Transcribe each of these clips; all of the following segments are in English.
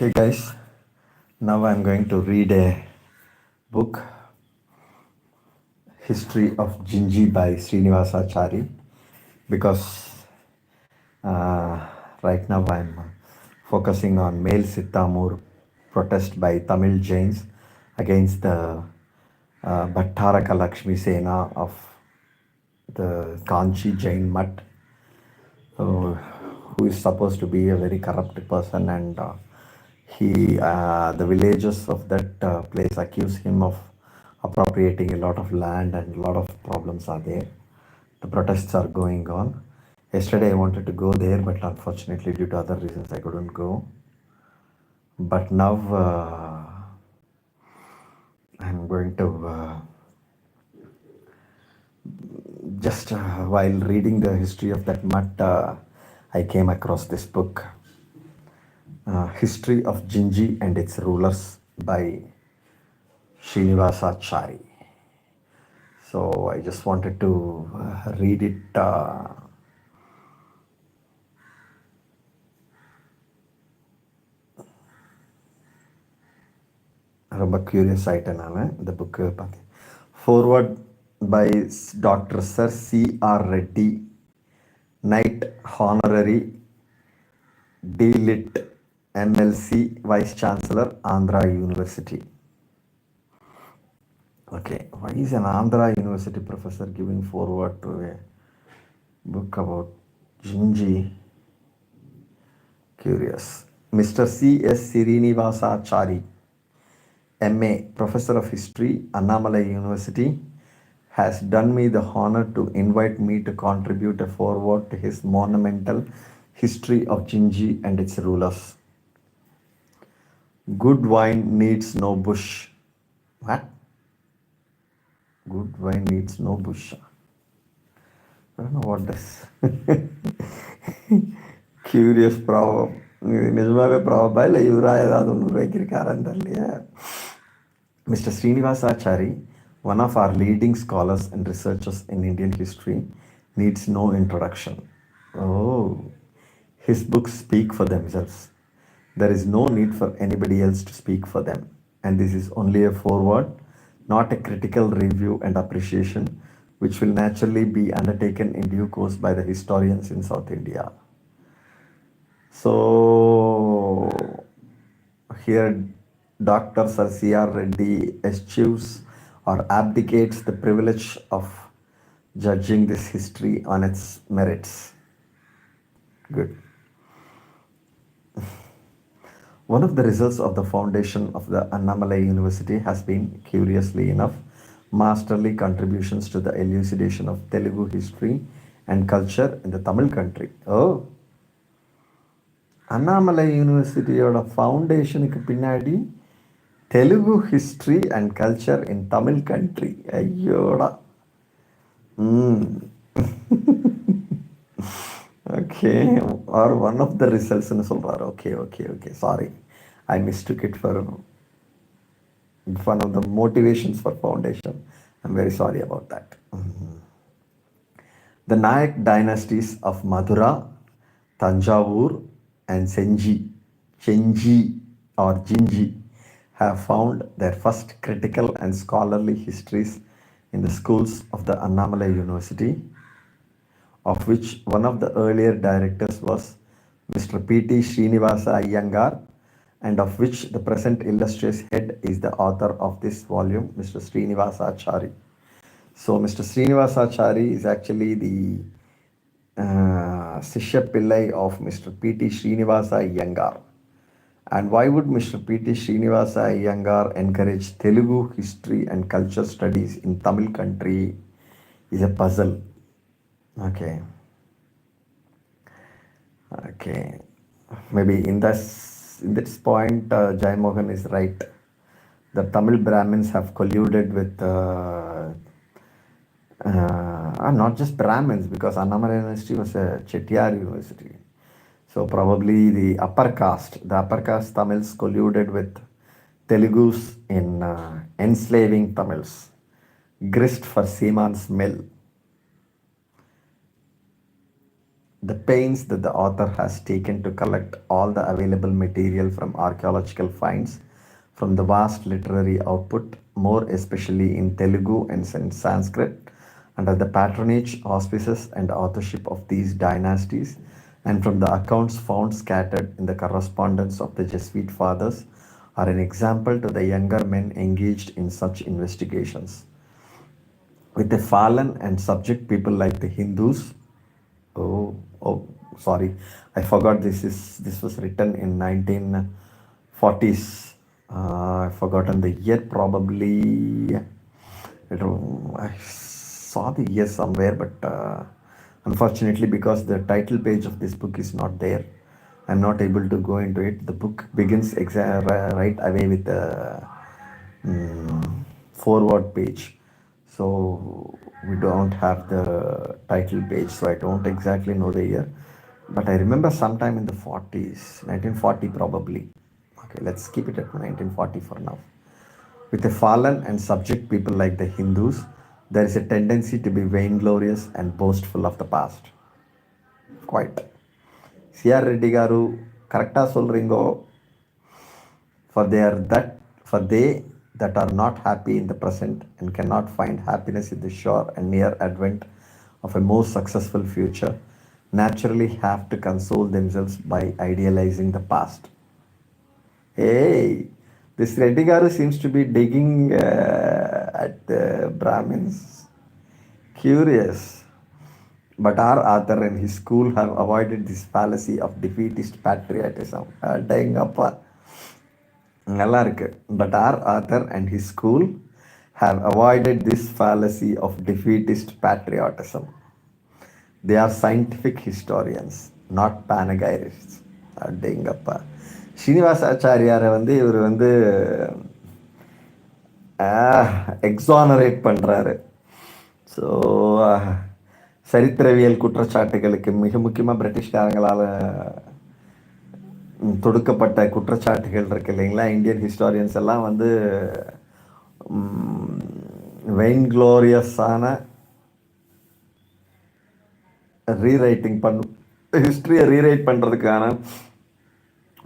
Okay, guys, now I'm going to read a book, History of Gingee by Srinivasachari, because uh, right now I'm focusing on male Sittamur protest by Tamil Jains against the Bhattaraka Lakshmi Sena of the Kanchi Jain Mutt, uh, who is supposed to be a very corrupt person, and the villagers of that place accuse him of appropriating a lot of land, and a lot of problems are there. The protests are going on. Yesterday I wanted to go there, but unfortunately due to other reasons I couldn't go. But now I'm going to just while reading the history of that mutt, I came across this book, History of Gingee and Its Rulers by Srinivasachari. So I just wanted to read it. ரொம்ப curious ஆயிட்டேன் நான் இந்த book பார்த்தேன். Forward by Dr. Sir C.R. Reddy, Knight Honorary D.Lit. MLC, Vice Chancellor, Andhra University. Okay, why is an Andhra University professor giving forward to a book about Gingee? Curious. Mr. C.S. Srinivasachari, MA, Professor of History, Annamalai University, has done me the honor to invite me to contribute a foreword to his monumental History of Gingee and its Rulers. Good wine needs no bush. What? Good wine needs no bush. I don't know what this. Curious proverb. நிஜமாவே ப்ராபா இல்லை இவரா ஏதாவது ஒன்று வைக்கிருக்காரான்னு தெரியலையே. Mr. Srinivasachari, one of our leading scholars and researchers in Indian history, needs no introduction. Oh, his books speak for themselves. There is no need for anybody else to speak for them. And this is only a foreword, not a critical review and appreciation, which will naturally be undertaken in due course by the historians in South India. So, here Dr. Sir C.R. Reddy eschews or abdicates the privilege of judging this history on its merits. Good. One of the results of the foundation of the Annamalai University has been, curiously enough, masterly contributions to the elucidation of Telugu history and culture in the Tamil country. Oh, Annamalai University oda foundation ku pinnadi Telugu history and culture in Tamil country. Ayyoda. Okay, or one of the results in சொல்றாரு. Okay. Sorry, I mistook it for one of the motivations for foundation. I'm very sorry about that. The Nayak dynasties of Madura, Tanjavur, and Chenji or Gingee have found their first critical and scholarly histories in the schools of the Annamalai University, of which one of the earlier directors was Mr. P.T. Srinivasa Iyengar, and of which the present illustrious head is the author of this volume, Mr. Srinivasachari. So, Mr. Srinivasachari is actually the Sishya Pillai of Mr. P.T. Srinivasa Iyengar. And why would Mr. P.T. Srinivasa Iyengar encourage Telugu history and culture studies in Tamil country is a puzzle. Okay. Maybe in this point, Jai Mohan is right. The Tamil Brahmins have colluded with not just Brahmins, because Annamalai University was a Chettiar university. So probably the upper caste Tamils colluded with Telugus in enslaving Tamils, grist for Seaman's mill. The pains that the author has taken to collect all the available material from archaeological finds, from the vast literary output, more especially in Telugu and Sanskrit, under the patronage, auspices, and authorship of these dynasties, and from the accounts found scattered in the correspondence of the Jesuit fathers, are an example to the younger men engaged in such investigations. With a fallen and subject people like the Hindus, oh, sorry, I forgot this was written in 1940s. I've forgotten the year, probably. I saw the year somewhere, but unfortunately, because the title page of this book is not there, I'm not able to go into it. The book begins right away with the forward page, so we don't have the title page, so I don't exactly know the year, but I remember sometime in the 40s, 1940 probably. Okay, let's keep it at 1940 for now. With a fallen and subject people like the Hindus, there is a tendency to be vainglorious and boastful of the past. Quite. CR Reddy గారు కరెక్టా சொல்றீங்கో. For they are that for they that are not happy in the present and cannot find happiness in the sure and near advent of a more successful future naturally have to console themselves by idealizing the past. Hey, this Reddy Garu seems to be digging at the Brahmins. Curious. But our author and his school have avoided this fallacy of defeatist patriotism. Dayangappa. நல்லா இருக்கு. But our author and his school have avoided this fallacy of defeatist patriotism. They are scientific historians, not panegyrists. Dayangappa. ஸ்ரீனிவாசாச்சாரியாரை வந்து இவர் வந்து எக்ஸானரேட் பண்ணுறாரு. So சரித்திரவியல் குற்றச்சாட்டுகளுக்கு மிக முக்கியமாக பிரிட்டிஷ்காரங்களால் தொடுக்கப்பட்ட குற்றச்சாட்டுகள் இருக்கு இல்லைங்களா, இந்தியன் ஹிஸ்டாரியன்ஸ் எல்லாம் வந்து வெயின்க்ளோரியஸான ரீரைட்டிங் ஹிஸ்ட்ரியை ரீரைட் பண்ணுறதுக்கான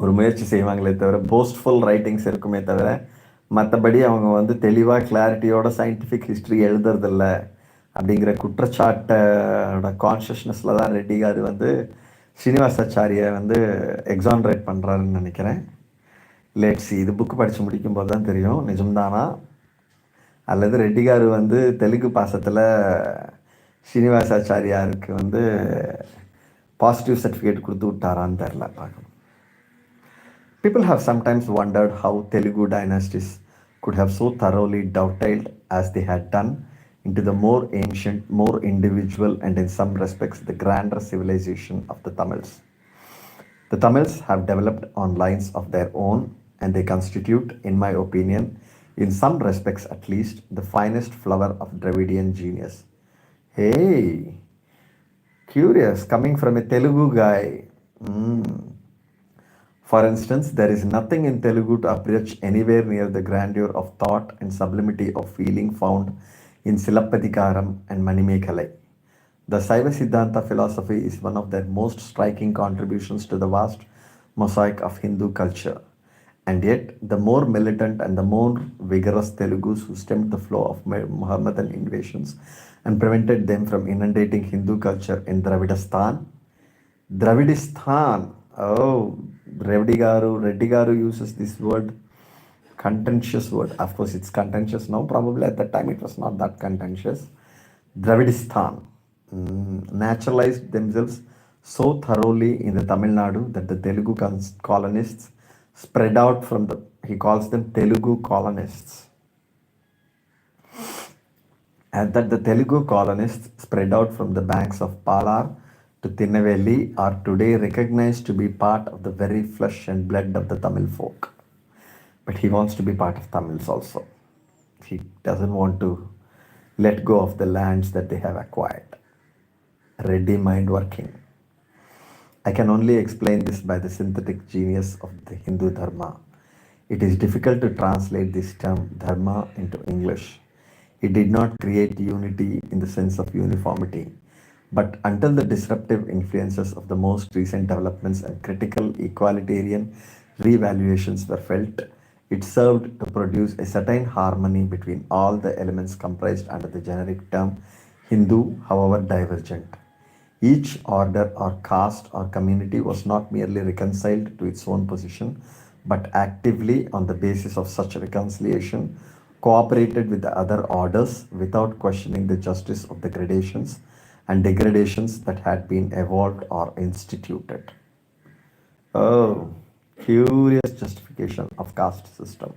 ஒரு முயற்சி செய்வாங்களே தவிர, போஸ்ட்ஃபுல் ரைட்டிங்ஸ் இருக்குமே தவிர மற்றபடி அவங்க வந்து தெளிவாக கிளாரிட்டியோட சயின்டிஃபிக் ஹிஸ்ட்ரி எழுதுறதில்ல அப்படிங்கிற குற்றச்சாட்டோட கான்ஷியஸ்னஸில் தான் ரெட்டி காரு வந்து ஸ்ரீனிவாசாச்சாரியை வந்து எக்ஸானரேட் பண்ணுறாருன்னு நினைக்கிறேன். லேட்ஸி இது புக்கு படித்து முடிக்கும்போது தான் தெரியும் நிஜம்தானா, அல்லது ரெட்டி காரு வந்து தெலுங்கு பாசத்தில் ஸ்ரீனிவாசாச்சாரியாருக்கு வந்து பாசிட்டிவ் சர்டிஃபிகேட் கொடுத்து விட்டாரான்னு தெரில, பார்க்கணும். People have sometimes wondered how Telugu dynasties could have so thoroughly dovetailed as they had done into the more ancient, more individual, and in some respects the grander civilization of the Tamils. The Tamils have developed on lines of their own, and they constitute, in my opinion, in some respects at least, the finest flower of Dravidian genius. Hey, curious, coming from a Telugu guy. For instance, there is nothing in Telugu to approach anywhere near the grandeur of thought and sublimity of feeling found in Silappatikaram and Manimekalai. The Saiva Siddhanta philosophy is one of their most striking contributions to the vast mosaic of Hindu culture. And yet, the more militant and the more vigorous Telugus who stemmed the flow of Mohammedan invasions and prevented them from inundating Hindu culture in Dravidistan. Oh, Reddy Garu uses this word, contentious word. Of course, it's contentious now. Probably at that time it was not that contentious. Dravidistan naturalized themselves so thoroughly in the Tamil Nadu that the Telugu colonists spread out from the, he calls them Telugu colonists, and that the Telugu colonists spread out from the banks of Palar to Tinnevelli are today recognized to be part of the very flesh and blood of the Tamil folk. But he wants to be part of Tamils also. He doesn't want to let go of the lands that they have acquired. Ready mind working. I can only explain this by the synthetic genius of the Hindu Dharma. It is difficult to translate this term Dharma into English. It did not create unity in the sense of uniformity, But until the disruptive influences of the most recent developments and critical equalitarian revaluations were felt, it served to produce a certain harmony between all the elements comprised under the generic term Hindu, however divergent. Each order or caste or community was not merely reconciled to its own position, but actively, on the basis of such reconciliation, cooperated with the other orders without questioning the justice of the gradations and degradations that had been evolved or instituted. Oh, curious justification of caste system.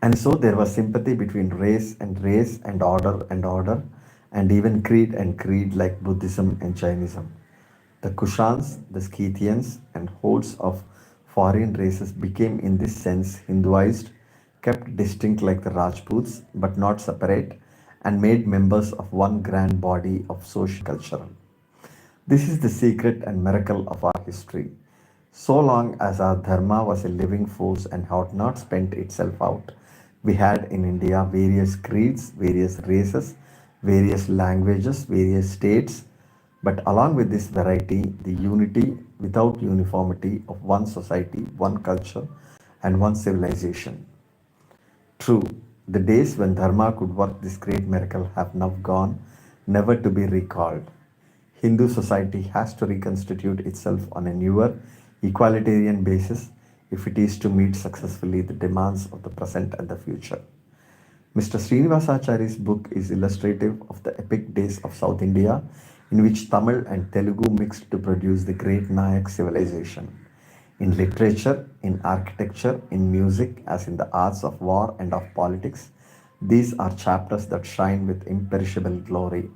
And so there was sympathy between race and order, and even and creed like Buddhism and Jainism. The Kushans, the Scythians, and hordes of foreign races became, in this sense, Hinduized, kept distinct like the Rajputs, but not separate, and made members of one grand body of social cultural. This is the secret and miracle of our history. So long as our dharma was a living force and had not spent itself out, we had in India various creeds, various races, various languages, various states, but along with this variety, the unity without uniformity of one society, one culture, and one civilization. True, the days when Dharma could work this great miracle have now gone, never to be recalled. Hindu society has to reconstitute itself on a newer, equalitarian basis if it is to meet successfully the demands of the present and the future. Mr. Srinivasachari's book is illustrative of the epic days of South India, in which Tamil and Telugu mixed to produce the great Nayak civilization. In literature, in architecture, in music, as in the arts of war and of politics, these are chapters that shine with imperishable glory.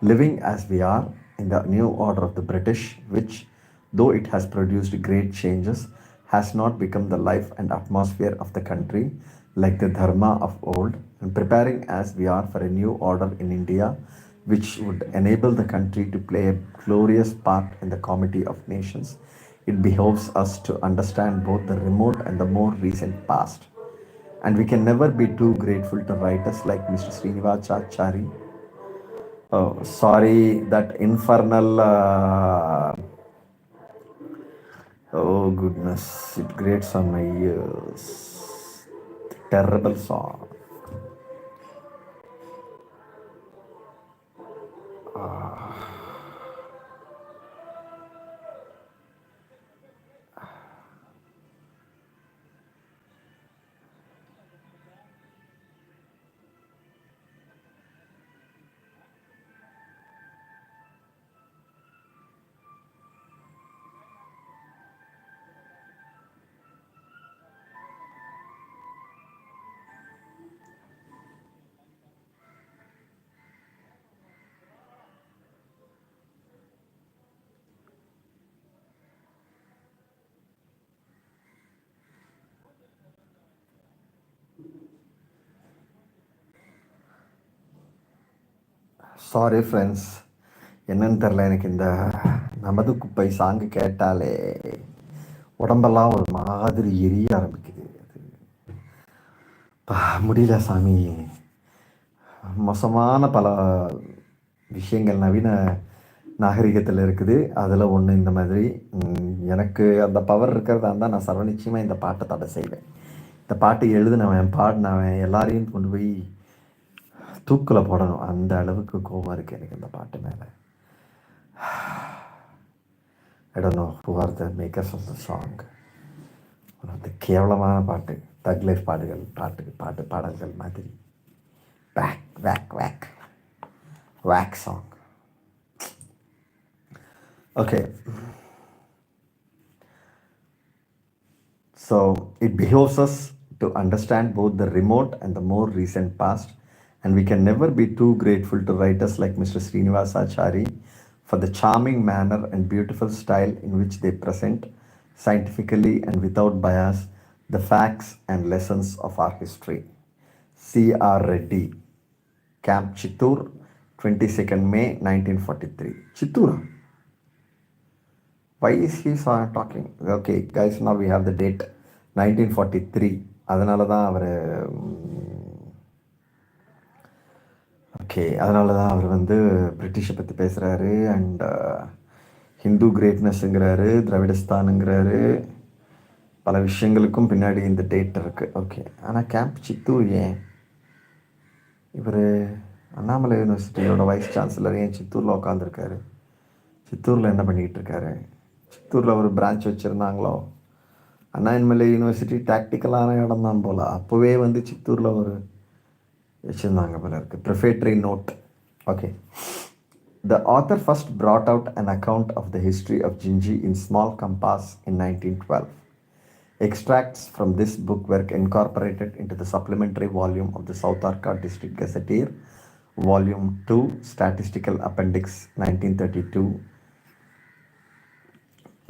Living as we are in the new order of the British, which, though it has produced great changes, has not become the life and atmosphere of the country like the Dharma of old, and preparing as we are for a new order in India, which would enable the country to play a glorious part in the comity of nations, it behoves us to understand both the remote and the more recent past. And we can never be too grateful to writers like Mr. Srinivasachari. Oh, sorry, that infernal. Oh, goodness, it grates on my ears. Terrible song. Sorry friends, என்னன்னு தெரில, எனக்கு இந்த நமது குப்பை song கேட்டாலே உடம்பெல்லாம் ஒரு மாதிரி எரிய ஆரம்பிக்குது. முடியல சாமி. மோசமான பல விஷயங்கள் நவீன நாகரிகத்தில் இருக்குது. அதில் ஒன்று இந்த மாதிரி. எனக்கு அந்த பவர் இருக்கிறதா இருந்தால் நான் சர்வநிச்சயமாக இந்த பாட்டை தடை செய்வேன். இந்த பாட்டு எழுதினவன் பாடினவன் எல்லாரையும் கொண்டு போய் தூக்கில் போடணும். அந்த அளவுக்கு கோபம் இருக்குது எனக்கு இந்த பாட்டு மேலே. I don't know who are the makers of the song. அந்த கேவலமான பாட்டு, தக் லைஃப் பாடல்கள் மாதிரி. Wake wake wake wake song. Okay. So it behoves us to understand both the remote and the more recent past, and we can never be too grateful to writers like Mr. Srinivasachari for the charming manner and beautiful style in which they present, scientifically and without bias, the facts and lessons of our history. C.R. Reddy, Camp Chittoor, 22nd May 1943. Chittoor? Why is he talking? Okay, guys, now we have the date 1943. அதனால தான் அவர் okay. அதனால தான் அவர் வந்து பிரிட்டிஷை பற்றி பேசுகிறாரு and Hindu கிரேட்னஸ்ங்கிறாரு, திராவிடஸ்தானுங்கிறாரு. பல விஷயங்களுக்கும் பின்னாடி இந்த டேட் இருக்குது. ஓகே. ஆனால் கேம்ப் சித்தூர் ஏன்? இவர் அண்ணாமலை யூனிவர்சிட்டியோட வைஸ் சான்சலர் ஏன் சித்தூரில் உட்காந்துருக்காரு? சித்தூரில் என்ன பண்ணிக்கிட்டு இருக்காரு? சித்தூரில் ஒரு பிரான்ச் வச்சுருந்தாங்களோ? அண்ணாமலை யூனிவர்சிட்டி டாக்டிக்கலான இடம் தான் போல். அப்போவே வந்து சித்தூரில் ஒரு வச்சுருந்தாங்க போல இருக்குது. Prefatory note. Okay. The author first brought out an account of the history of Gingee in small compass in 1912. Extracts from this book were incorporated into the supplementary volume of the South Arcot District Gazetteer, Volume 2, Statistical Appendix 1932.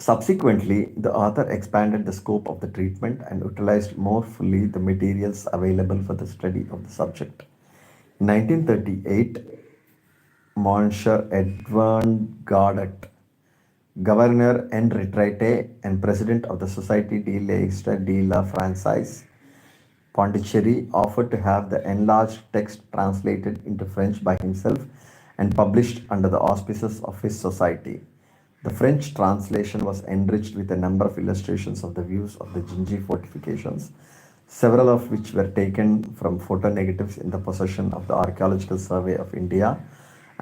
Subsequently, the author expanded the scope of the treatment and utilized more fully the materials available for the study of the subject. In 1938, Monsieur Edward Goddard, Governor en retraite and President of the Société de l'Histoire de la Française, Pondicherry, offered to have the enlarged text translated into French by himself and published under the auspices of his society. The French translation was enriched with a number of illustrations of the views of the Gingee fortifications, several of which were taken from photo-negatives in the possession of the Archaeological Survey of India,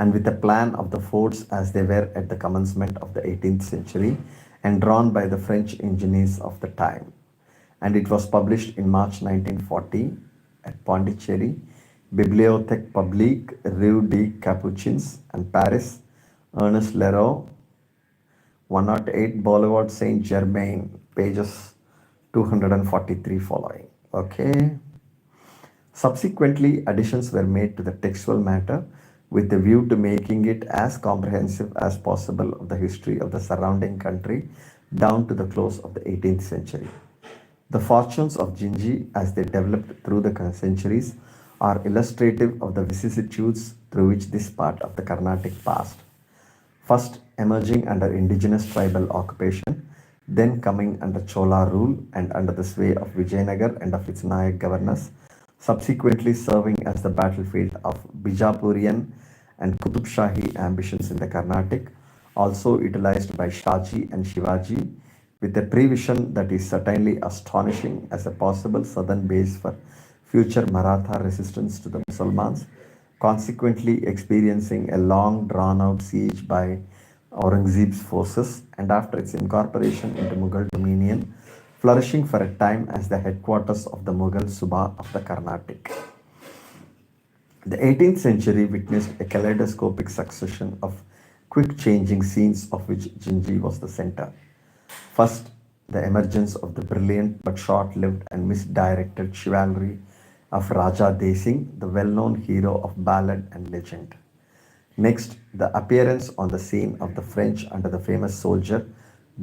and with a plan of the forts as they were at the commencement of the 18th century and drawn by the French engineers of the time. And it was published in March 1940 at Pondicherry, Bibliothèque Publique, Rue des Capucins, and Paris, Ernest Leroux, 108 Boulevard Saint-Germain, pages 243 following. Okay. Subsequently, additions were made to the textual matter with a view to making it as comprehensive as possible of the history of the surrounding country down to the close of the 18th century. The fortunes of Gingee as they developed through the centuries are illustrative of the vicissitudes through which this part of the Carnatic passed. First emerging under indigenous tribal occupation, then coming under Chola rule and under the sway of Vijayanagar and of its Nayak governors, subsequently serving as the battlefield of Bijapurian and Qutub Shahi ambitions in the Carnatic, also utilized by Shaji and Shivaji, with a prevision that is certainly astonishing as a possible southern base for future Maratha resistance to the Musalmans, consequently experiencing a long drawn-out siege by Aurangzeb's forces, and after its incorporation into Mughal dominion, flourishing for a time as the headquarters of the Mughal Suba of the Carnatic. The 18th century witnessed a kaleidoscopic succession of quick-changing scenes of which Gingee was the center. First, the emergence of the brilliant but short-lived and misdirected chivalry of Raja Desing, the well-known hero of ballad and legend. Next, the appearance on the scene of the French under the famous soldier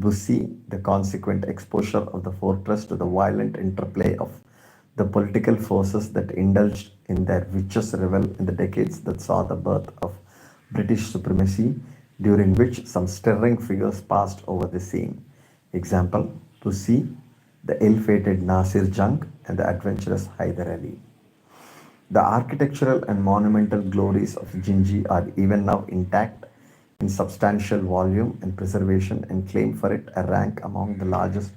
Bussy, the consequent exposure of the fortress to the violent interplay of the political forces that indulged in their vicious revel in the decades that saw the birth of British supremacy, during which some stirring figures passed over the scene. Example, Bussy, the ill-fated Nasir Jung, and the adventurous Hyder Ali. The architectural and monumental glories of Gingee are even now intact in substantial volume and preservation, and claim for it a rank among the largest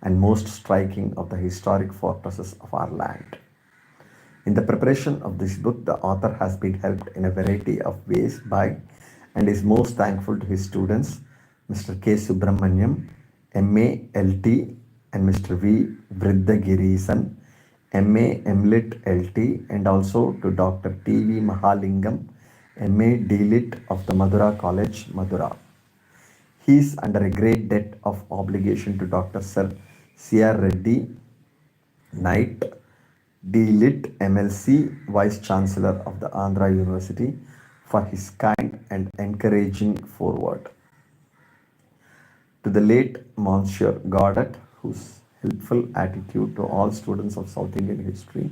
and most striking of the historic fortresses of our land. In the preparation of this book, the author has been helped in a variety of ways by and is most thankful to his students, Mr. K. Subramaniam, M.A. L.T. and Mr. V. Vriddagirisan, M.A. M.Lit. L.T. and also to Dr. T.V. Mahalingam, M.A. D.Lit. of the Madura College, Madura. He is under a great debt of obligation to Dr. Sir C.R. Reddy, Knight, D.Lit. M.L.C., Vice Chancellor of the Andhra University, for his kind and encouraging foreword. To the late Monsieur Goddard, whose helpful attitude to all students of South Indian history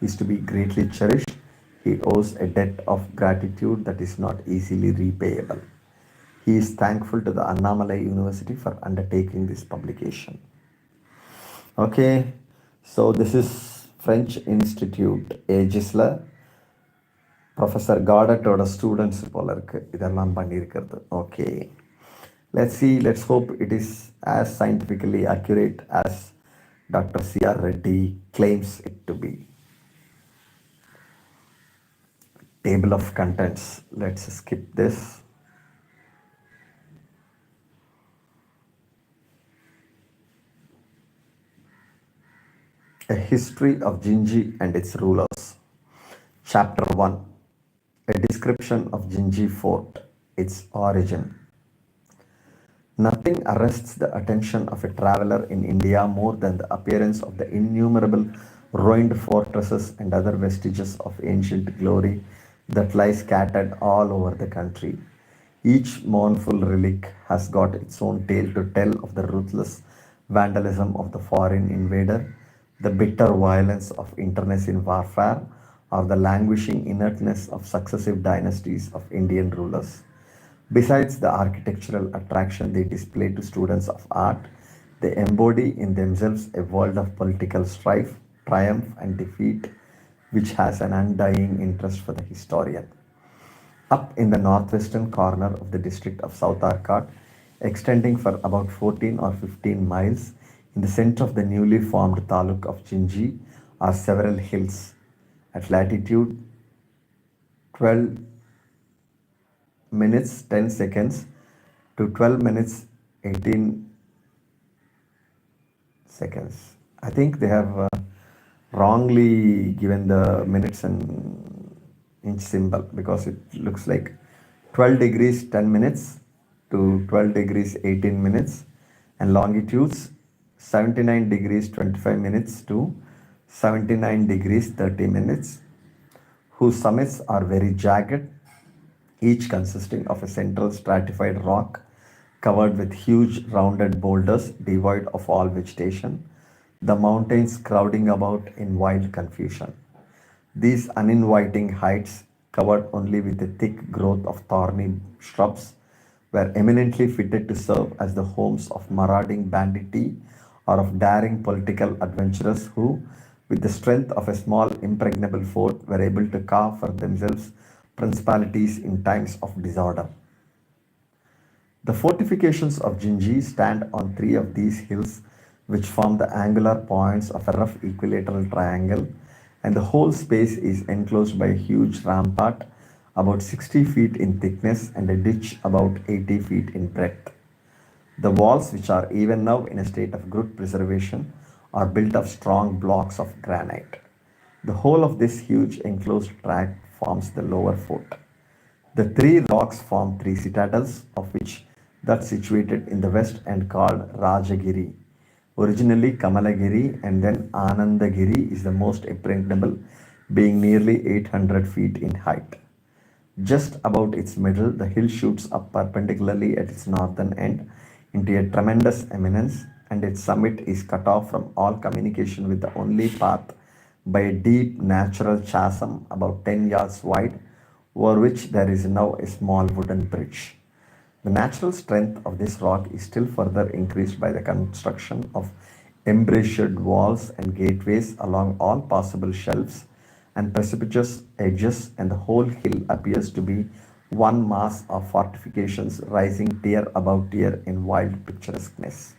is to be greatly cherished, he owes a debt of gratitude that is not easily repayable. He is thankful to the Annamalai University for undertaking this publication. Okay, so this is French Institute Agisla, professor காடட்டோட students போல இருக்குது இதெல்லாம் பண்ணியிருக்கிறது. Okay, let's see, let's hope it is as scientifically accurate as Dr. C.R. Reddy claims it to be. Table of contents, let's skip this. A history of Gingee and its rulers. Chapter 1. A description of Gingee Fort, its origin. Nothing arrests the attention of a traveler in India more than the appearance of the innumerable ruined fortresses and other vestiges of ancient glory that lie scattered all over the country. Each mournful relic has got its own tale to tell of the ruthless vandalism of the foreign invader, the bitter violence of internecine warfare, or the languishing inertness of successive dynasties of Indian rulers. Besides the architectural attraction they display to students of art, they embody in themselves a world of political strife, triumph, and defeat which has an undying interest for the historian. Up in the northwestern corner of the district of South Arcot, extending for about 14 or 15 miles, in the center of the newly formed taluk of Gingee, are several hills. At latitude 12 minutes 10 seconds to 12 minutes 18 seconds. I think they have wrongly given the minutes and inch symbol because it looks like 12 degrees 10 minutes to 12 degrees 18 minutes and longitudes 79 degrees 25 minutes to 79 degrees 30 minutes, whose summits are very jagged, each consisting of a central stratified rock covered with huge rounded boulders devoid of all vegetation, the mountains crowding about in wild confusion. These uninviting heights, covered only with a thick growth of thorny shrubs, were eminently fitted to serve as the homes of marauding banditti or of daring political adventurers who, with the strength of a small impregnable fort, were able to carve for themselves principalities in times of disorder. The fortifications of Gingee stand on three of these hills, which form the angular points of a rough equilateral triangle, and the whole space is enclosed by a huge rampart about 60 feet in thickness and a ditch about 80 feet in breadth. The walls, which are even now in a state of good preservation, are built of strong blocks of granite. The whole of this huge enclosed tract forms the lower fort. The three rocks form three citadels, of which that situated in the west and called Rajagiri, originally Kamalagiri and then Anandagiri, is the most impregnable, being nearly 800 feet in height. Just about its middle, the hill shoots up perpendicularly at its northern end into a tremendous eminence, and its summit is cut off from all communication with the only path by a deep natural chasm about 10 yards wide, over which there is now a small wooden bridge. The natural strength of this rock is still further increased by the construction of embrasured walls and gateways along all possible shelves and precipitous edges, and the whole hill appears to be one mass of fortifications rising tier above tier in wild picturesqueness.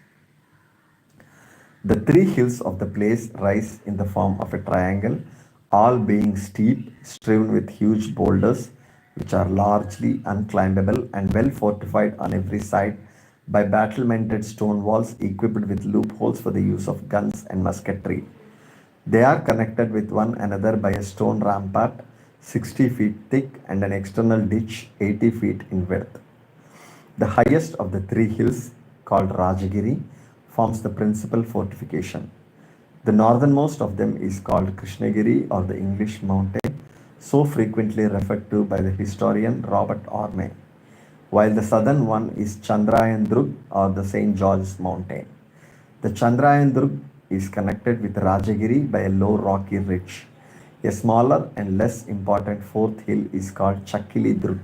The three hills of the place rise in the form of a triangle, all being steep, strewn with huge boulders, which are largely unclimbable and well fortified on every side by battlemented stone walls equipped with loopholes for the use of guns and musketry. They are connected with one another by a stone rampart 60 feet thick and an external ditch 80 feet in width. The highest of the three hills, called Rajagiri, forms the principal fortification. The northernmost of them is called Krishnagiri, or the English mountain, so frequently referred to by the historian Robert Orme, while the southern one is Chandrayandrug, or the St. George's mountain. The Chandrayandrug is connected with Rajagiri by a low rocky ridge. A smaller and less important fourth hill is called Chakilidrug,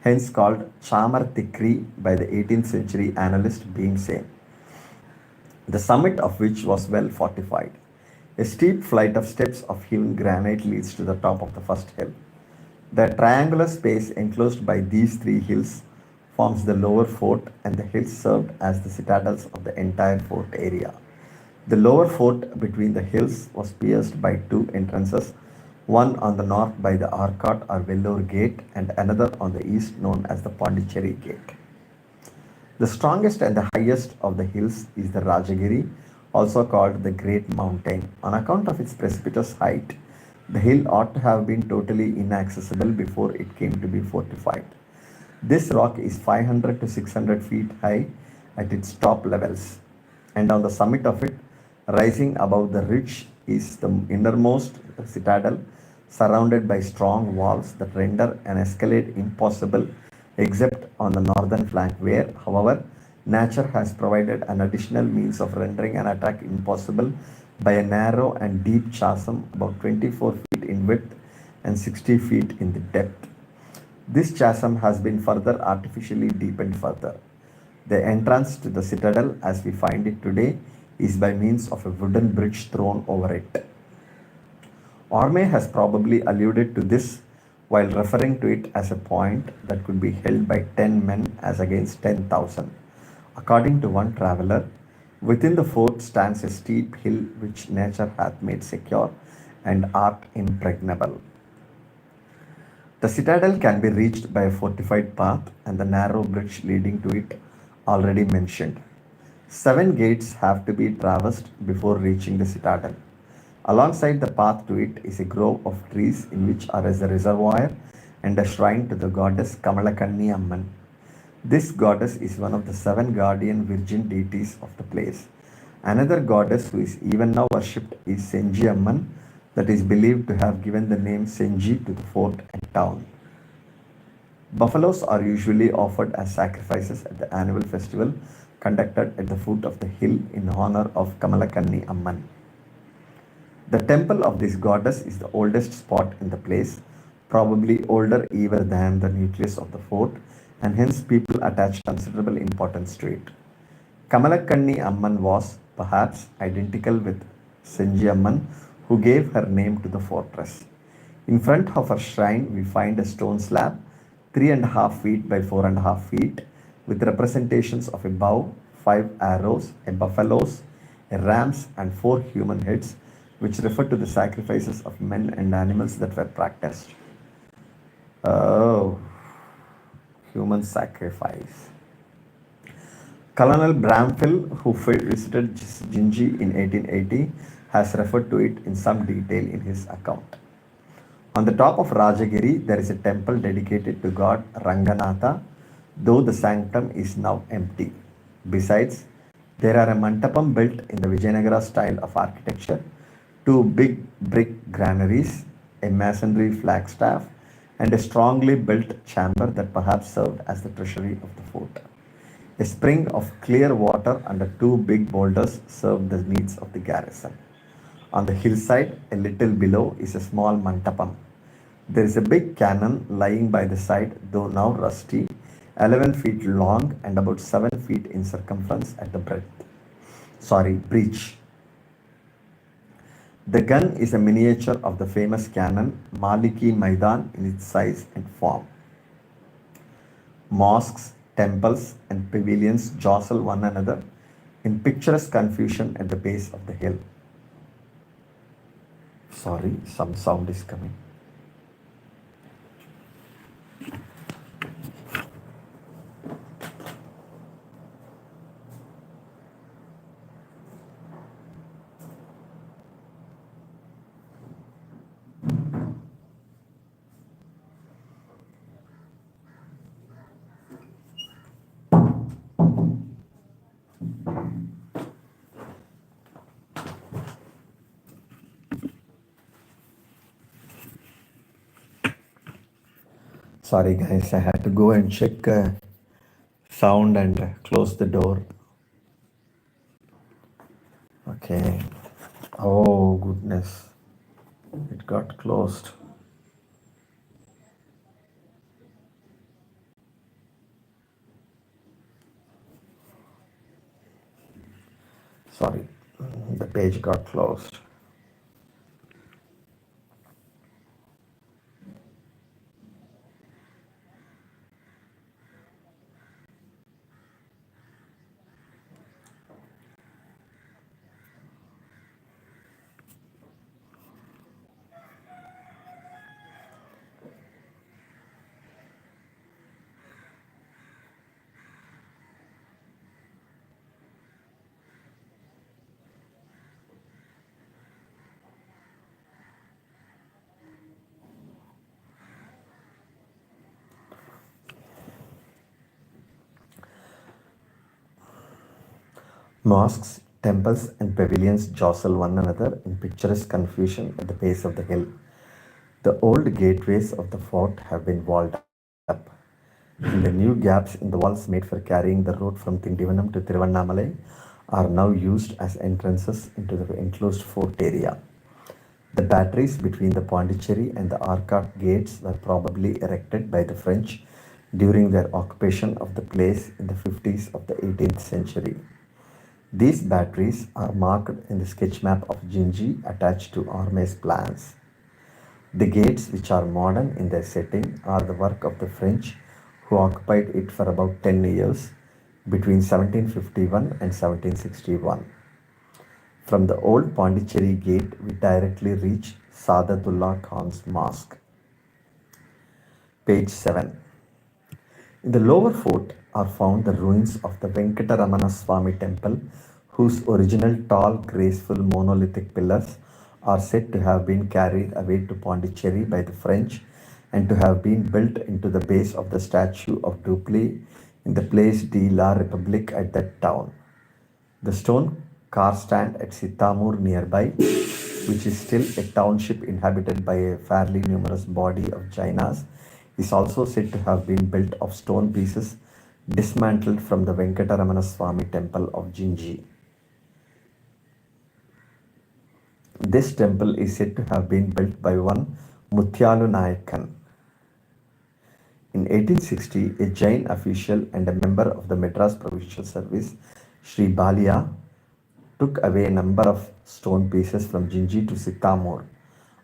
hence called Chamar Tikri by the 18th century annalist Bhimsen, the summit of which was well fortified. A steep flight of steps of hewn granite leads to the top of the first hill. The triangular space enclosed by these three hills forms the lower fort, and the hills served as the citadels of the entire fort area. The lower fort between the hills was pierced by two entrances, one on the north by the Arcot or Vellore Gate, and another on the east known as the Pondicherry Gate. The strongest and the highest of the hills is the Rajagiri, also called the Great Mountain. On account of its precipitous height, the hill ought to have been totally inaccessible before it came to be fortified. This rock is 500 to 600 feet high at its top levels, and on the summit of it, rising above the ridge, is the innermost citadel, surrounded by strong walls that render an escalade impossible except on the northern flank, where, however, nature has provided an additional means of rendering an attack impossible by a narrow and deep chasm about 24 feet in width and 60 feet in the depth. This chasm has been further artificially deepened further. The entrance to the citadel as we find it today is by means of a wooden bridge thrown over it. Orme has probably alluded to this while referring to it as a point that could be held by 10 men as against 10,000. According to one traveler, within the fort stands a steep hill which nature hath made secure and art impregnable. The citadel can be reached by a fortified path and the narrow bridge leading to it already mentioned. 7 gates have to be traversed before reaching the citadel. Alongside the path to it is a grove of trees in which are a reservoir and a shrine to the goddess Kamalakanni Amman. This goddess is one of the 7 guardian virgin deities of the place. Another goddess who is even now worshipped is Senji Amman, that is believed to have given the name Senji to the fort and town. Buffaloes are usually offered as sacrifices at the annual festival conducted at the foot of the hill in honor of Kamalakanni Amman. The temple of this goddess is the oldest spot in the place, probably older even than the nucleus of the fort, and hence people attach considerable importance to it. Kamalakanni Amman was, perhaps, identical with Senji Amman, who gave her name to the fortress. In front of her shrine, we find a stone slab, 3.5 feet by 4.5 feet, with representations of a bow, 5 arrows, a buffaloes, a ram's, and 4 human heads, which refer to the sacrifices of men and animals that were practiced. Oh, human sacrifice. Colonel Bramfill, who visited Gingee in 1880, has referred to it in some detail in his account. On the top of Rajagiri, there is a temple dedicated to god Ranganatha, though the sanctum is now empty. Besides, there are a mantapam built in the Vijayanagara style of architecture, 2 big brick granaries, a masonry flagstaff, and a strongly built chamber that perhaps served as the treasury of the fort. A spring of clear water under 2 big boulders served the needs of the garrison. On the hillside, a little below, is a small mantapam. There is a big cannon lying by the side, though now rusty, 11 feet long and about 7 feet in circumference at the breech. The gun is a miniature of the famous cannon Maliki Maidan in its size and form. Mosques, temples, and pavilions jostle one another in picturesque confusion at the base of the hill. Sorry, some sound is coming. Sorry, guys, I had to go and check sound and close the door. Okay. Oh, goodness. It got closed. Sorry, the page got closed. Mosques, temples, and pavilions jostle one another in picturesque confusion at the base of the hill. The old gateways of the fort have been walled up, and the new gaps in the walls made for carrying the road from Tindivanam to Tiruvannamalai are now used as entrances into the enclosed fort area. The batteries between the Pondicherry and the Arcot gates were probably erected by the French during their occupation of the place in the 50s of the 18th century. These batteries are marked in the sketch map of Gingee attached to Army's plans. The gates, which are modern in their setting, are the work of the French who occupied it for about 10 years between 1751 and 1761. From the old Pondicherry gate, we directly reach Sadatullah Khan's mosque. Page 7. In the lower fort are found the ruins of the Venkataramana Swami temple, whose original tall, graceful monolithic pillars are said to have been carried away to Pondicherry by the French and to have been built into the base of the statue of Dupleix in the Place de la République at that town. The stone car stand at Sitamur nearby, which is still a township inhabited by a fairly numerous body of Jainas, is also said to have been built of stone pieces dismantled from the Venkataramana Swami temple of Gingee. This temple is said to have been built by one Mutyalu Nayakan. In 1860, a Jain official and a member of the Madras Provincial Service, Sri Balia, took away a number of stone pieces from Gingee to Sitamur.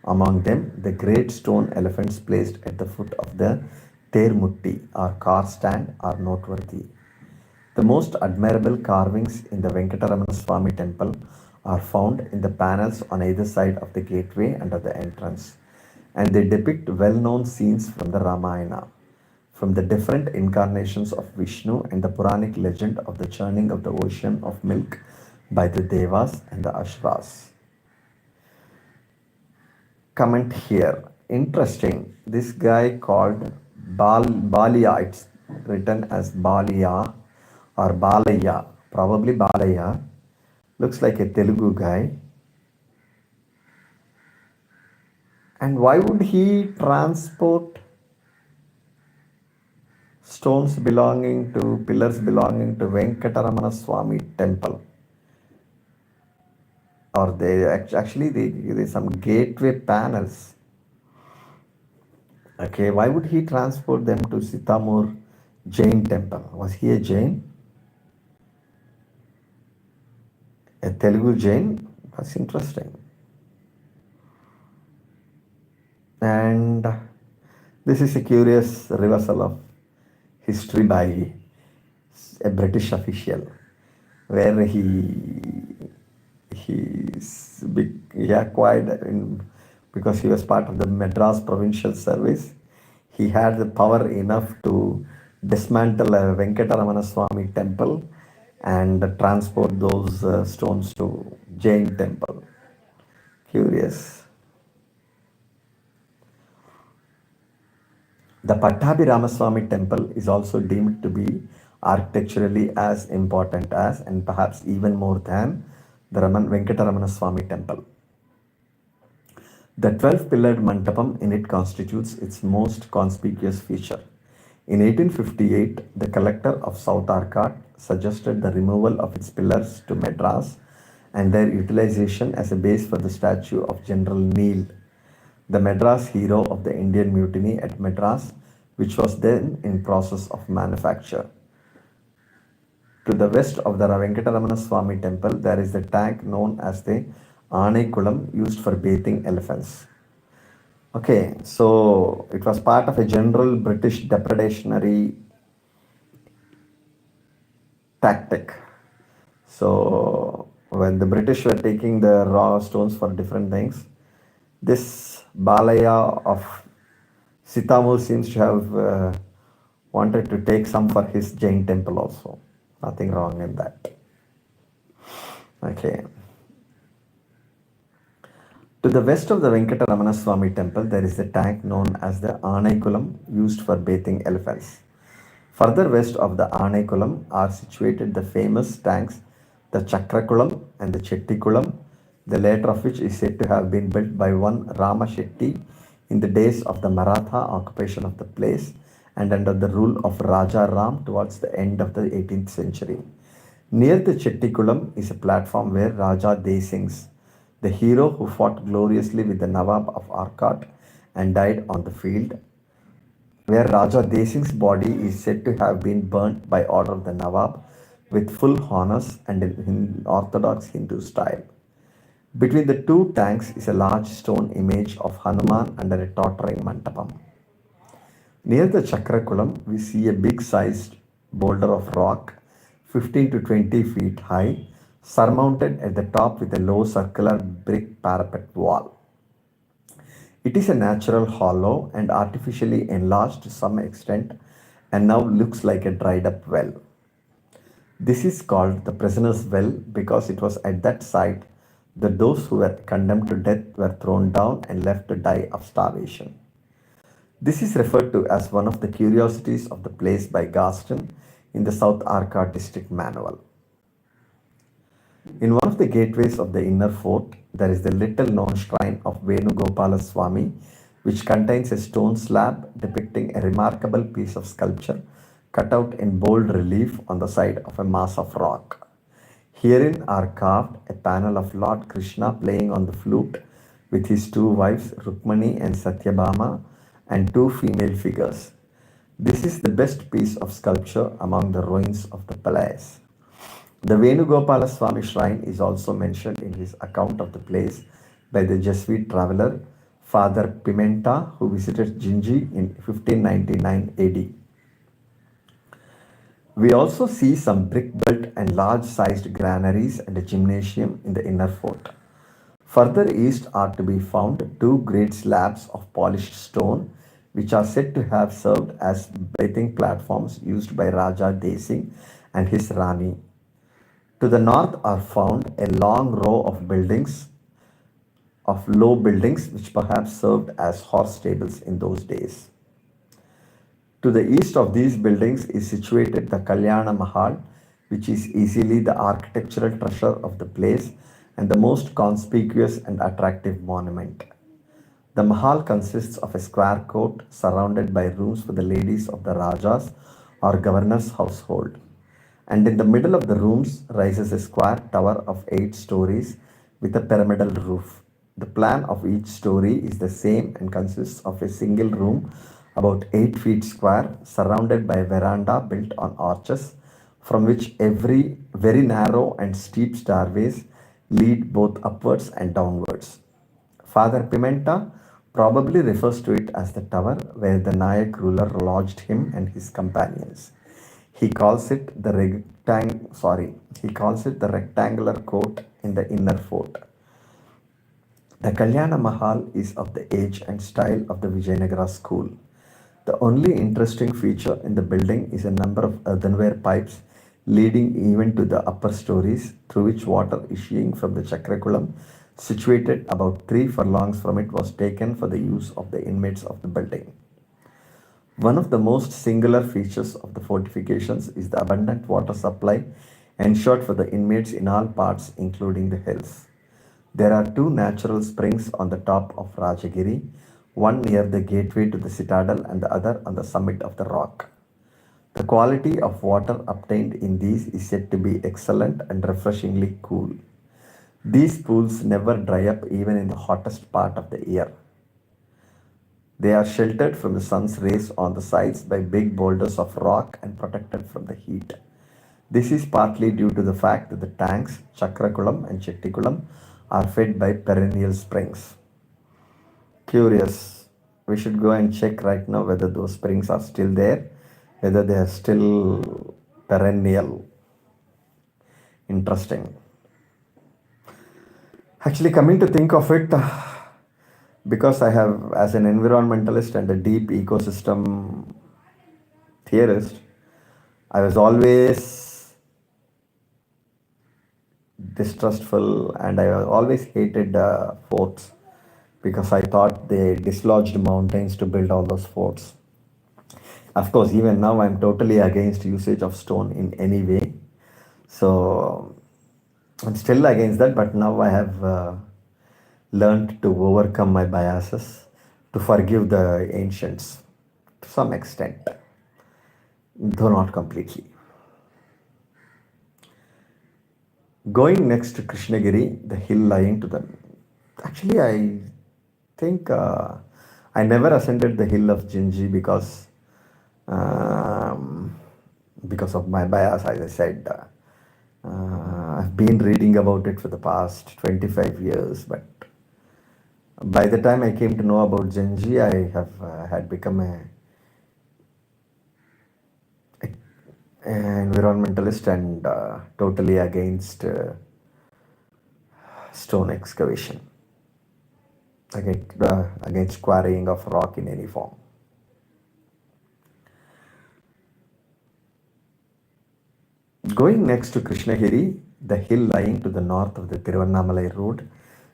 Among them, the great stone elephants placed at the foot of the Termutti or car stand are noteworthy. The most admirable carvings in the Venkataramana Swami temple are found in the panels on either side of the gateway and at the entrance, and they depict well-known scenes from the Ramayana, from the different incarnations of Vishnu and the Puranic legend of the churning of the ocean of milk by the Devas and the Asuras. Comment here. Interesting. This guy called Balia, it's written as Balia or Balaya, probably Balaya. Looks like a Telugu guy. And why would he transport stones belonging to pillars belonging to Venkataramana Swami temple? Or there's some gateway panels. Okay, why would he transport them to Sitamur Jain temple? Was he a Jain? A Telugu Jain? That's interesting. And this is a curious reversal of history by a British official, where he acquired because he was part of the Madras Provincial Service. He had the power enough to dismantle a Venkataramana Swami temple and transport those stones to Jain temple. Curious. The Pattabhi Ramaswamy temple is also deemed to be architecturally as important as, and perhaps even more than, the Venkataramana Swami temple. The 12-pillared mandapam in it constitutes its most conspicuous feature. In 1858, the collector of South Arcot suggested the removal of its pillars to Madras and their utilization as a base for the statue of General Neil, the Madras hero of the Indian Mutiny at Madras, which was then in process of manufacture. To the west of the Venkataramana Swami temple, there is the tank known as the Anekulam, used for bathing elephants. Okay, so it was part of a general British depredationary tactic. So when the British were taking the raw stones for different things, this Balaya of Sitamur seems to have wanted to take some for his Jain temple also. Nothing wrong in that. Okay. To the west of the Venkataramana Swami temple, there is the tank known as the Anekulam, used for bathing elephants. Further west of the Anekulam are situated the famous tanks The Chakrakulam and the Chettikulam, the latter of which is said to have been built by one Rama Shetty in the days of the Maratha occupation of the place and under the rule of Raja Ram towards the end of the 18th century. Near the Chettikulam is a platform where Raja Desings, the hero who fought gloriously with the Nawab of Arcot and died on the field, where Raja Desing's body is said to have been burnt by order of the Nawab with full honors and in Orthodox Hindu style. Between the two tanks is a large stone image of Hanuman under a tottering mandapam. Near the Chakrakulam, we see a big sized boulder of rock, 15 to 20 feet high, surmounted at the top with a low circular brick parapet wall. It is a natural hollow and artificially enlarged to some extent and now looks like a dried up well. This is called the prisoner's well because it was at that site that those who were condemned to death were thrown down and left to die of starvation. This is referred to as one of the curiosities of the place by Gaston in the South Arcot district manual. In one of the gateways of the inner fort, there is the little known shrine of Venugopala Swami, which contains a stone slab depicting a remarkable piece of sculpture cut out in bold relief on the side of a mass of rock. Herein are carved a panel of Lord Krishna playing on the flute with his two wives, Rukmani and Satyabhama, and two female figures. This is the best piece of sculpture among the ruins of the palace. The Venugopala Swami shrine is also mentioned in his account of the place by the Jesuit traveler Father Pimenta, who visited Gingee in 1599 AD. We also see some brick built and large sized granaries and a gymnasium in the inner fort. Further east are to be found two great slabs of polished stone, which are said to have served as bathing platforms used by Raja Desing and his Rani. To the north are found a long row of low buildings which perhaps served as horse stables in those days. To the east of these buildings is situated the Kalyana Mahal, which is easily the architectural treasure of the place and the most conspicuous and attractive monument. The Mahal consists of a square court surrounded by rooms for the ladies of the Raja's or governor's household. And in the middle of the rooms rises a square tower of 8 stories with a pyramidal roof. The plan of each story is the same and consists of a single room about 8 feet square surrounded by a veranda built on arches from which every very narrow and steep stairways lead both upwards and downwards. Father Pimenta probably refers to it as the tower where the Nayak ruler lodged him and his companions. He calls it the rectangular court in the inner fort. The Kalyana Mahal is of the age and style of the Vijayanagara school. The only interesting feature in the building is a number of earthenware pipes leading even to the upper stories, through which water issuing from the Chakrakulam, situated about 3 furlongs from it, was taken for the use of the inmates of the building. One of the most singular features of the fortifications is the abundant water supply ensured for the inmates in all parts, including the hills. There are 2 natural springs on the top of Rajagiri, one near the gateway to the citadel and the other on the summit of the rock. The quality of water obtained in these is said to be excellent and refreshingly cool. These pools never dry up even in the hottest part of the year. They are sheltered from the sun's rays on the sides by big boulders of rock and protected from the heat. This is partly due to the fact that the tanks, Chakrakulam and Chettikulam, are fed by perennial springs. Curious. We should go and check right now whether those springs are still there, whether they are still perennial. Interesting. Actually, coming to think of it, because I have, as an environmentalist and a deep ecosystem theorist, I was always distrustful and I always hated forts because I thought they dislodged mountains to build all those forts. Of course, even now I'm totally against usage of stone in any way. So I'm still against that, but now I have learned to overcome my biases, to forgive the ancients to some extent, though not completely. Going next to Krishnagiri, the hill lying to the. Actually, I think I never ascended the hill of Gingee um, because of my bias, as I said. I've been reading about it for the past 25 years, but by the time I came to know about Genji, I have had become an environmentalist and totally against stone excavation, against quarrying of rock in any form. Going next to Krishnagiri, the hill lying to the north of the Tiruvannamalai road,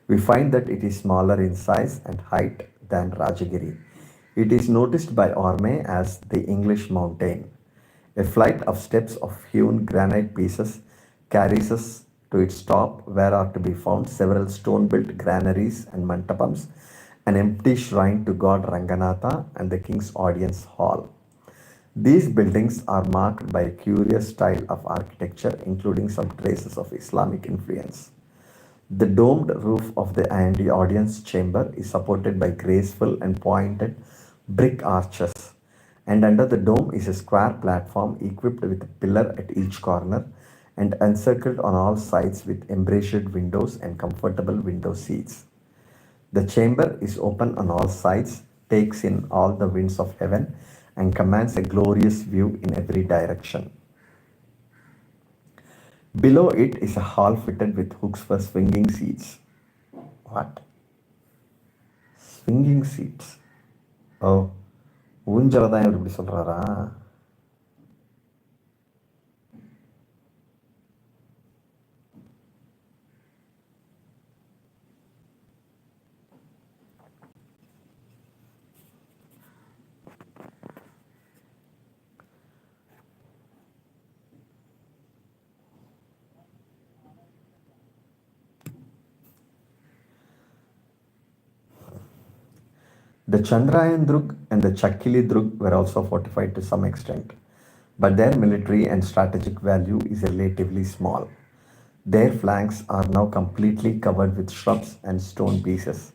we find that it is smaller in size and height than Rajagiri. It is noticed by Orme as the English mountain. A flight of steps of hewn granite pieces carries us to its top, where are to be found several stone built granaries and mantapams, an empty shrine to god Ranganatha, and the king's audience hall. These buildings are marked by a curious style of architecture, including some traces of Islamic influence. The domed roof of the audience chamber is supported by graceful and pointed brick arches, and under the dome is a square platform equipped with a pillar at each corner and encircled on all sides with embrasured windows and comfortable window seats. The chamber is open on all sides, takes in all the winds of heaven, and commands a glorious view in every direction. Below it is a hall fitted with hooks for swinging seats. What? Swinging seats? ஓ, ஊஞ்சலை தான் இவர் இப்படி சொல்கிறாரா? The Chandrayan Drug and the Chakili Drug were also fortified to some extent, but their military and strategic value is relatively small. Their flanks are now completely covered with shrubs and stone pieces.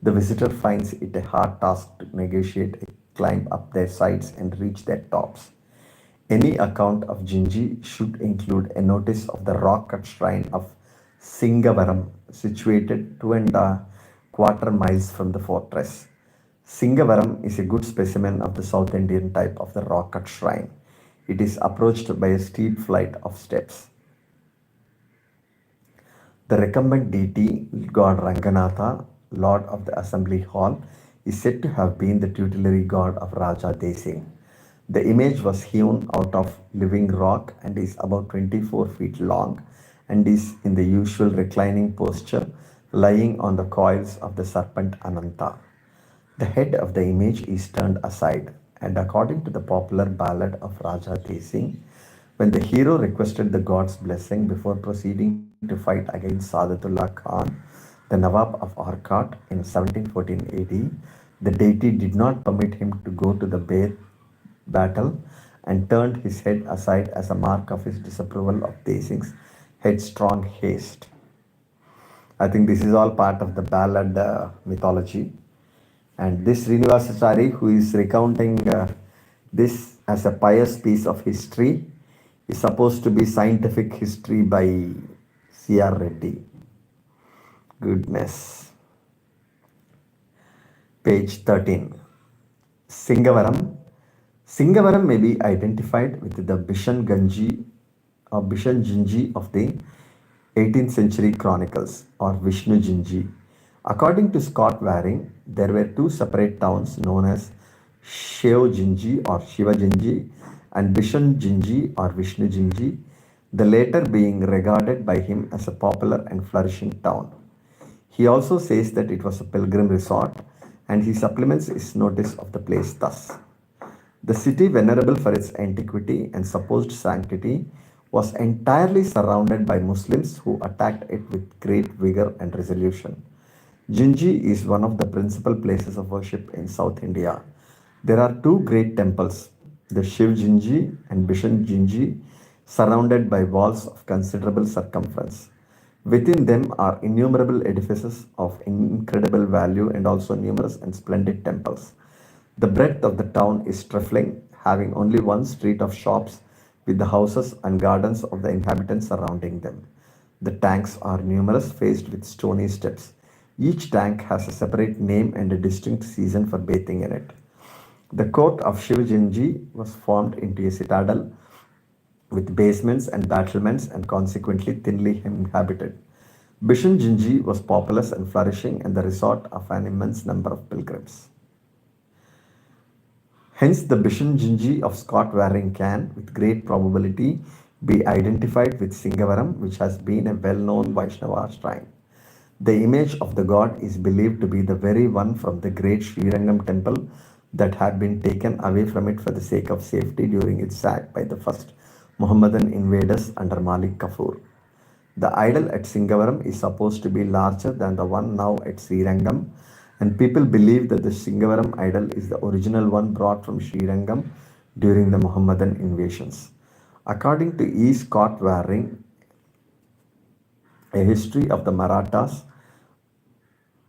The visitor finds it a hard task to negotiate a climb up their sides and reach their tops. Any account of Gingee should include a notice of the rock cut shrine of Singavaram, situated 2.25 miles from the fortress. Singavaram is a good specimen of the South Indian type of the rock cut shrine. It is approached by a steep flight of steps. The recumbent deity, god Ranganatha, lord of the assembly hall, is said to have been the tutelary god of Raja Desing. The image was hewn out of living rock and is about 24 feet long and is in the usual reclining posture, lying on the coils of the serpent Ananta. The head of the image is turned aside, and according to the popular ballad of Raja Desing, when the hero requested the god's blessing before proceeding to fight against Sadatullah Khan, the Nawab of Arcot in 1714 AD, the deity did not permit him to go to the battle and turned his head aside as a mark of his disapproval of Desing's headstrong haste. I think this is all part of the ballad mythology. And this Srinivasachari, who is recounting this as a pious piece of history, is supposed to be scientific history by C.R. Reddy. Goodness. Page 13. Singavaram. Singavaram may be identified with the Bishan Gingee of the 18th century chronicles, or Vishnu Gingee. According to Scott Waring, there were two separate towns known as Sheo Gingee or Shiva Gingee and Bishan Gingee or Vishnu Gingee, the latter being regarded by him as a popular and flourishing town. He also says that it was a pilgrim resort, and he supplements his notice of the place thus. The city, venerable for its antiquity and supposed sanctity, was entirely surrounded by Muslims who attacked it with great vigor and resolution. Gingee is one of the principal places of worship in South India. There are two great temples, the Shiv Gingee and Bishan Gingee, surrounded by walls of considerable circumference. Within them are innumerable edifices of incredible value and also numerous and splendid temples. The breadth of the town is trifling, having only one street of shops with the houses and gardens of the inhabitants surrounding them. The tanks are numerous, faced with stony steps. Each tank has a separate name and a distinct season for bathing in it. The court of Shivajinji was formed into a citadel with basements and battlements and consequently thinly inhabited. Bishan Jinji was populous and flourishing and the resort of an immense number of pilgrims. Hence, the Bishan Jinji of Scott Waring can, with great probability, be identified with Singavaram, which has been a well known Vaishnava shrine. The image of the god is believed to be the very one from the great Srirangam temple that had been taken away from it for the sake of safety during its sack by the first Mohammedan invaders under Malik Kafur. The idol at Singavaram is supposed to be larger than the one now at Srirangam, and people believe that the Singavaram idol is the original one brought from Srirangam during the Mohammedan invasions. According to E. Scott Waring, A History of the Marathas,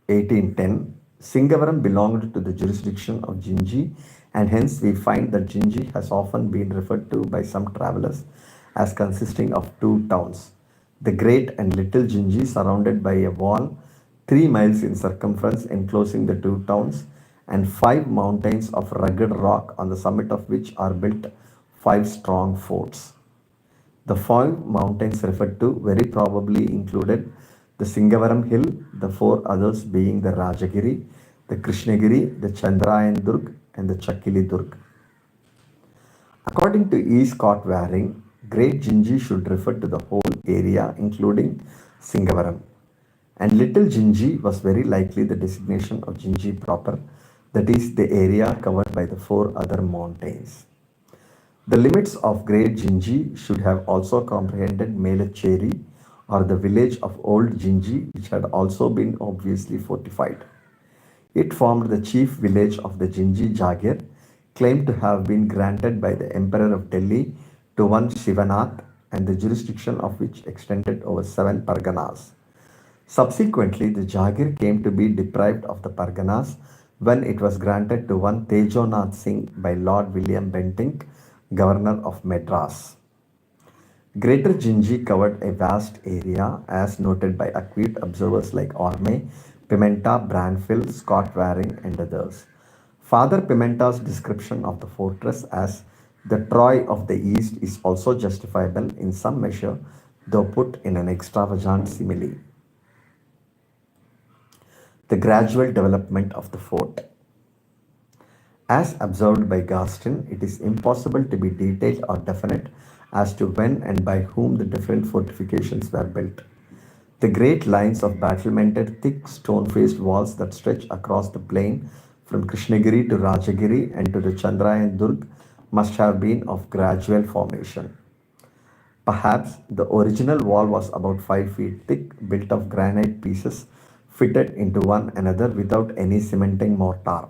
1810, Singavaram belonged to the jurisdiction of Gingee, and hence we find that Gingee has often been referred to by some travelers as consisting of two towns, the Great and Little Gingee, surrounded by a wall 3 miles in circumference enclosing the two towns, and 5 mountains of rugged rock on the summit of which are built 5 strong forts. The 5 mountains referred to very probably included the Singavaram hill, the 4 others being the Rajagiri, the Krishnagiri, the Chandrayan Durg, and the Chakili Durg. According to E. Scott Waring, Great Gingee should refer to the whole area, including Singavaram, and Little Gingee was very likely the designation of Gingee proper, that is, the area covered by the 4 other mountains. The limits of Great Gingee should have also comprehended Melacheri, or the village of Old Gingee, which had also been obviously fortified. It formed the chief village of the Gingee Jagir, claimed to have been granted by the Emperor of Delhi to one Shivanath, and the jurisdiction of which extended over 7 parganas. Subsequently, the Jagir came to be deprived of the parganas when it was granted to one Tejonath Singh by Lord William Bentinck, governor of Madras. Greater Gingee covered a vast area, as noted by acute observers like Orme, Pimenta, Branfield, Scott Waring, and others. Father Pimenta's description of the fortress as the Troy of the East is also justifiable in some measure, though put in an extravagant simile. The gradual development of the fort. As observed by Gaston, it is impossible to be detailed or definite as to when and by whom the different fortifications were built. The great lines of battlemented, thick, stone-faced walls that stretch across the plain from Krishnagiri to Rajagiri and to the Chandrayan Durg must have been of gradual formation. Perhaps the original wall was about 5 feet thick, built of granite pieces fitted into one another without any cementing mortar,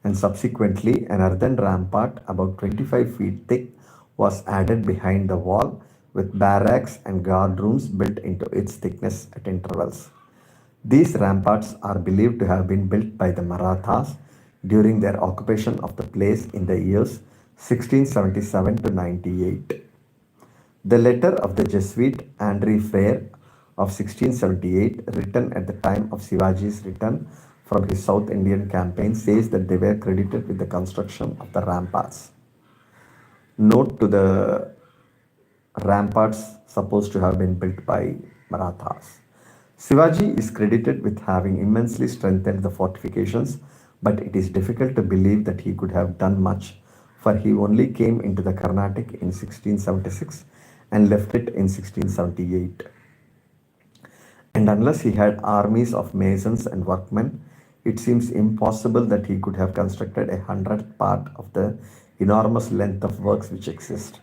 and subsequently an earthen rampart about 25 feet thick was added behind the wall, with barracks and guard rooms built into its thickness at intervals. These ramparts are believed to have been built by the Marathas during their occupation of the place in the years 1677 to 98. The letter of the Jesuit Andre Frere of 1678, written at the time of Shivaji's return from his South Indian campaign, says that they were credited with the construction of the ramparts. Note to the ramparts supposed to have been built by Marathas. Shivaji is credited with having immensely strengthened the fortifications, but it is difficult to believe that he could have done much, for he only came into the Carnatic in 1676 and left it in 1678. And unless he had armies of masons and workmen, it seems impossible that he could have constructed 100th part of the enormous length of works which exist.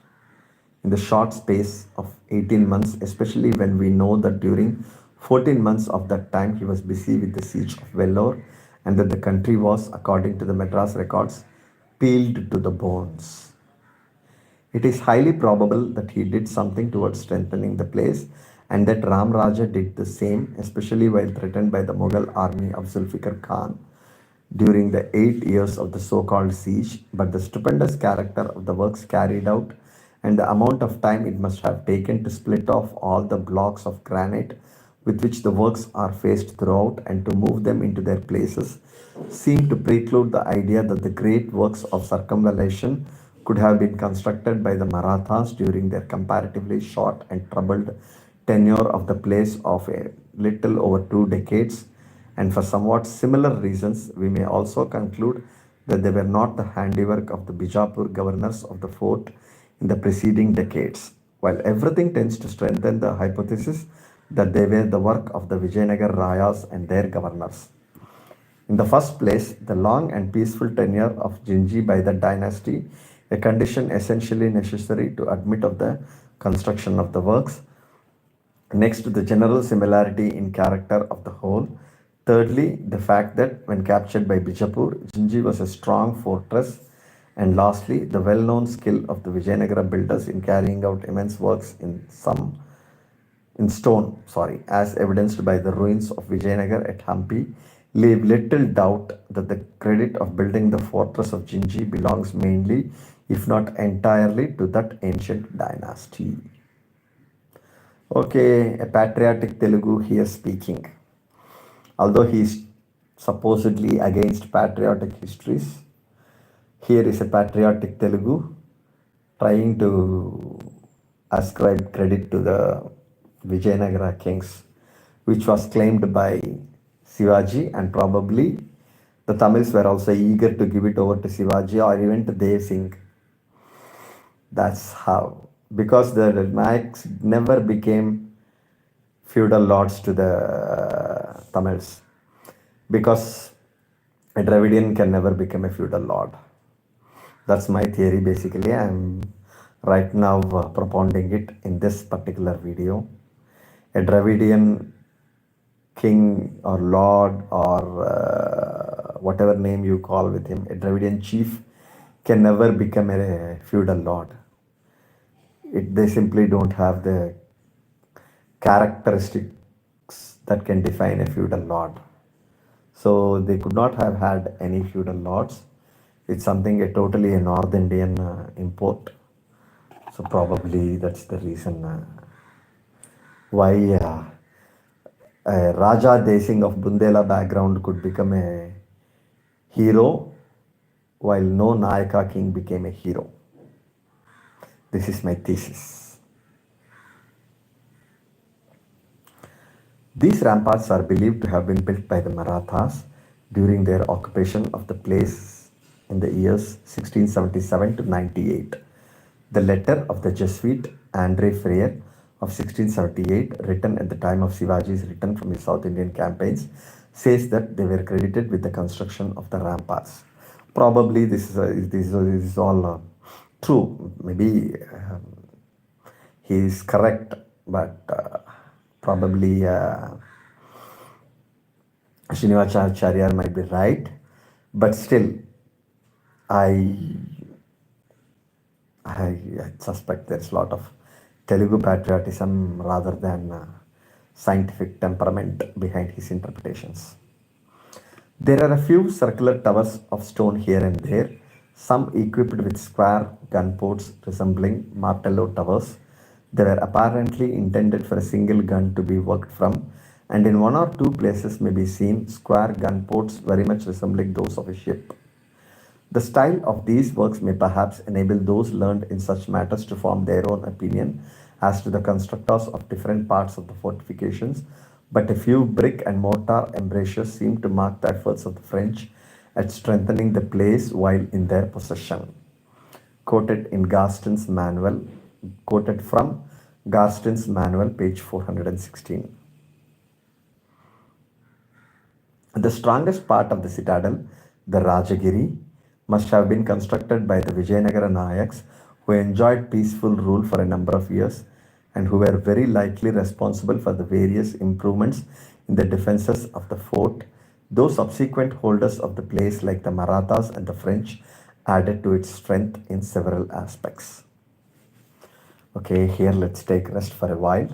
in the short space of 18 months, especially when we know that during 14 months of that time he was busy with the siege of Vellore and that the country was, according to the Madras records, peeled to the bones. It is highly probable that he did something towards strengthening the place and that Ram Raja did the same, especially while threatened by the Mughal army of Zulfikar Khan during the 8 years of the so called siege. But the stupendous character of the works carried out and the amount of time it must have taken to split off all the blocks of granite with which the works are faced throughout and to move them into their places seem to preclude the idea that the great works of circumvallation could have been constructed by the Marathas during their comparatively short and troubled tenure of the place of a little over 2 decades. And for somewhat similar reasons, we may also conclude that they were not the handiwork of the Bijapur governors of the fort in the preceding decades, while everything tends to strengthen the hypothesis that they were the work of the Vijayanagar Rayas and their governors. In the first place, the long and peaceful tenure of Gingee by the dynasty, a condition essentially necessary to admit of the construction of the works. Next, the general similarity in character of the whole. Thirdly, the fact that when captured by Bijapur, Gingee was a strong fortress. And lastly, the well known skill of the Vijayanagara builders in carrying out immense works in stone, as evidenced by the ruins of Vijayanagar at Hampi, leave little doubt that the credit of building the fortress of Gingee belongs mainly, if not entirely, to that ancient dynasty. Okay, a patriotic Telugu here speaking. Although he is supposedly against patriotic histories, here is a patriotic Telugu trying to ascribe credit to the Vijayanagara kings, which was claimed by Shivaji, and probably the Tamils were also eager to give it over to Shivaji or even to Dev Singh. That's how. Because the Nayaks never became feudal lords to the Tamils. Because a Dravidian can never become a feudal lord. That's my theory basically. I'm right now propounding it in this particular video. A Dravidian king or lord or whatever name you call with him, a Dravidian chief can never become a feudal lord. They simply don't have the characteristics that can define a feudal lord. So they could not have had any feudal lords. It's something totally a North Indian import. So probably that's the reason why Raja Desing of Bundela background could become a hero while no Nayaka king became a hero. This is my thesis. These ramparts are believed to have been built by the Marathas during their occupation of the place in the years 1677 to 98. The letter of the Jesuit Andre Freire of 1678, written at the time of Shivaji's return from his South Indian campaigns, says that they were credited with the construction of the ramparts. Probably this is all true. Maybe he is correct, but probably Srinivasachari might be right. But still, I suspect there's a lot of Telugu patriotism rather than scientific temperament behind his interpretations. There are a few circular towers of stone here and there, some equipped with square gun ports resembling martello towers. They were apparently intended for a single gun to be worked from, and in one or two places may be seen square gun ports very much resembling those of a ship. The style of these works may perhaps enable those learned in such matters to form their own opinion as to the constructors of different parts of the fortifications, but a few brick and mortar embrasures seem to mark the efforts of the French at strengthening the place while in their possession. Quoted from Garstin's Manual, page 416. The strongest part of the citadel, the Rajagiri, must have been constructed by the Vijayanagara Nayaks, who enjoyed peaceful rule for a number of years and who were very likely responsible for the various improvements in the defenses of the fort, though subsequent holders of the place like the Marathas and the French added to its strength in several aspects. Okay, here let's take rest for a while.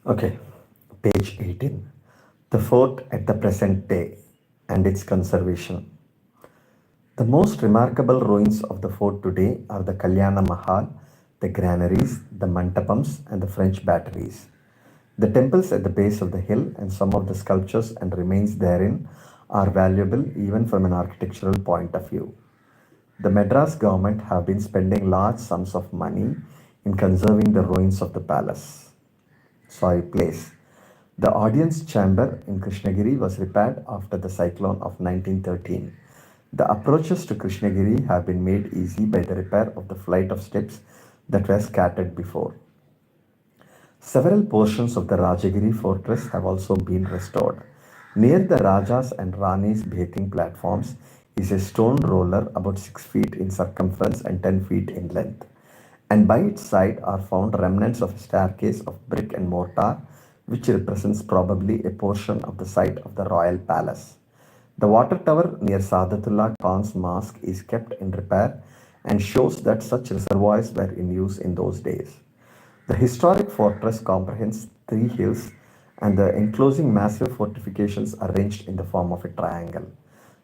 Okay, page 18. The fort at the present day and its conservation. The most remarkable ruins of the fort today are the Kalyana Mahal, the granaries, the mantapams, and the French batteries. The temples at the base of the hill and some of the sculptures and remains therein are valuable even from an architectural point of view. The Madras government have been spending large sums of money in conserving the ruins of the place. The audience chamber in Krishnagiri was repaired after the cyclone of 1913. The approaches to Krishnagiri have been made easy by the repair of the flight of steps that were scattered before. Several portions of the Rajagiri fortress have also been restored. Near the Rajas and Rani's bathing platforms is a stone roller about 6 feet in circumference and 10 feet in length. And by its side are found remnants of a staircase of brick and mortar, which represents probably a portion of the site of the royal palace. The water tower near Sadatullah Khan's mosque is kept in repair and shows that such reservoirs were in use in those days. The historic fortress comprehends 3 hills and the enclosing massive fortifications arranged in the form of a triangle.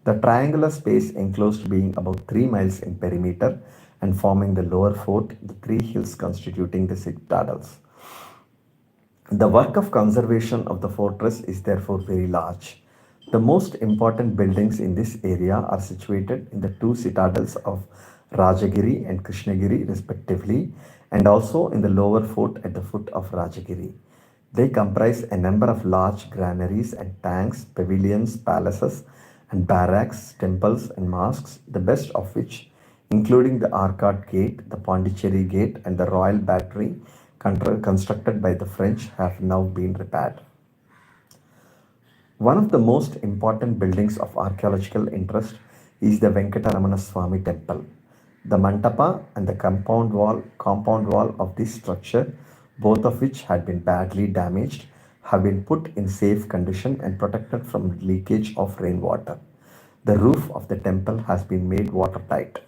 The triangular space enclosed being about 3 miles in perimeter and forming the lower fort, the 3 hills constituting the citadels. The work of conservation of the fortress is therefore very large. The most important buildings in this area are situated in the 2 citadels of Rajagiri and Krishnagiri respectively, and also in the lower fort at the foot of Rajagiri. They comprise a number of large granaries and tanks, pavilions, palaces, and barracks, temples, and mosques, the best of which, including the Arcade Gate, the Pondicherry Gate, and the Royal Battery, constructed by the French, have now been repaired. One of the most important buildings of archaeological interest is the Venkataramana Swami temple. The Mantapa and the compound wall of this structure, both of which had been badly damaged, have been put in safe condition and protected from leakage of rainwater. The roof of the temple has been made watertight.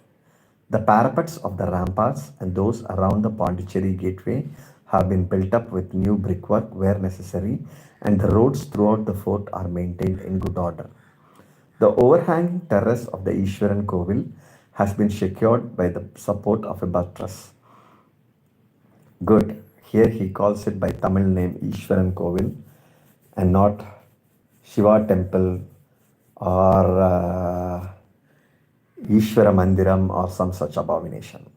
The parapets of the ramparts and those around the Pondicherry gateway have been built up with new brickwork where necessary, and the roads throughout the fort are maintained in good order. The overhanging terrace of the Ishwaran Kovil has been secured by the support of a buttress. Good. Here he calls it by Tamil name Ishwaran Kovil and not Shiva temple or Ishwara Mandiram or some such abomination.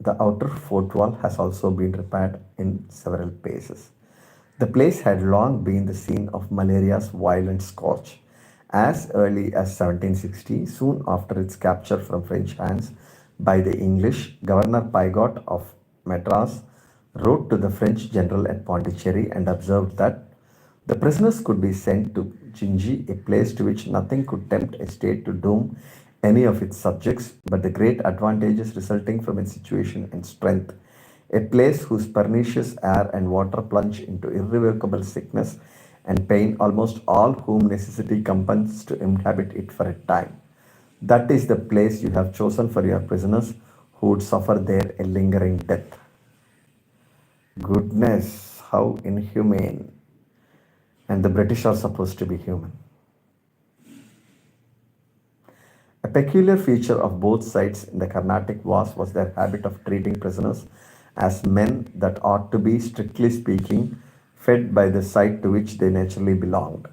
The outer fort wall has also been repaired in several places. The place had long been the scene of malaria's violent scourge. As early as 1760, soon after its capture from French hands by the English, Governor Pygott of Madras wrote to the French general at Pondicherry and observed that the prisoners could be sent to Gingee, a place to which nothing could tempt a state to doom any of its subjects but the great advantages resulting from its situation and strength, a place whose pernicious air and water plunge into irrevocable sickness and pain almost all whom necessity compels to inhabit it for a time. That is the place you have chosen for your prisoners who would suffer there a lingering death. Goodness, how inhumane. And the British are supposed to be human. A A peculiar feature of both sides in the Carnatic Wars was their habit of treating prisoners as men that ought to be, strictly speaking, fed by the side to which they naturally belonged.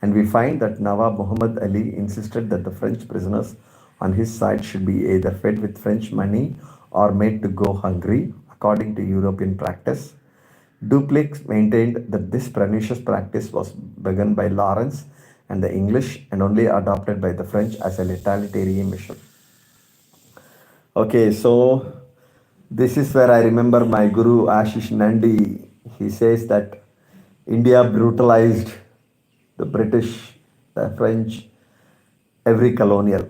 And we find that Nawab Muhammad Ali insisted that the French prisoners on his side should be either fed with French money or made to go hungry, according to European practice. Dupleix maintained that this pernicious practice was begun by Lawrence and the English and only adopted by the French as a totalitarian measure. Okay, so this is where I remember my guru Ashish Nandi. He says that India brutalized the British, the French, every colonial.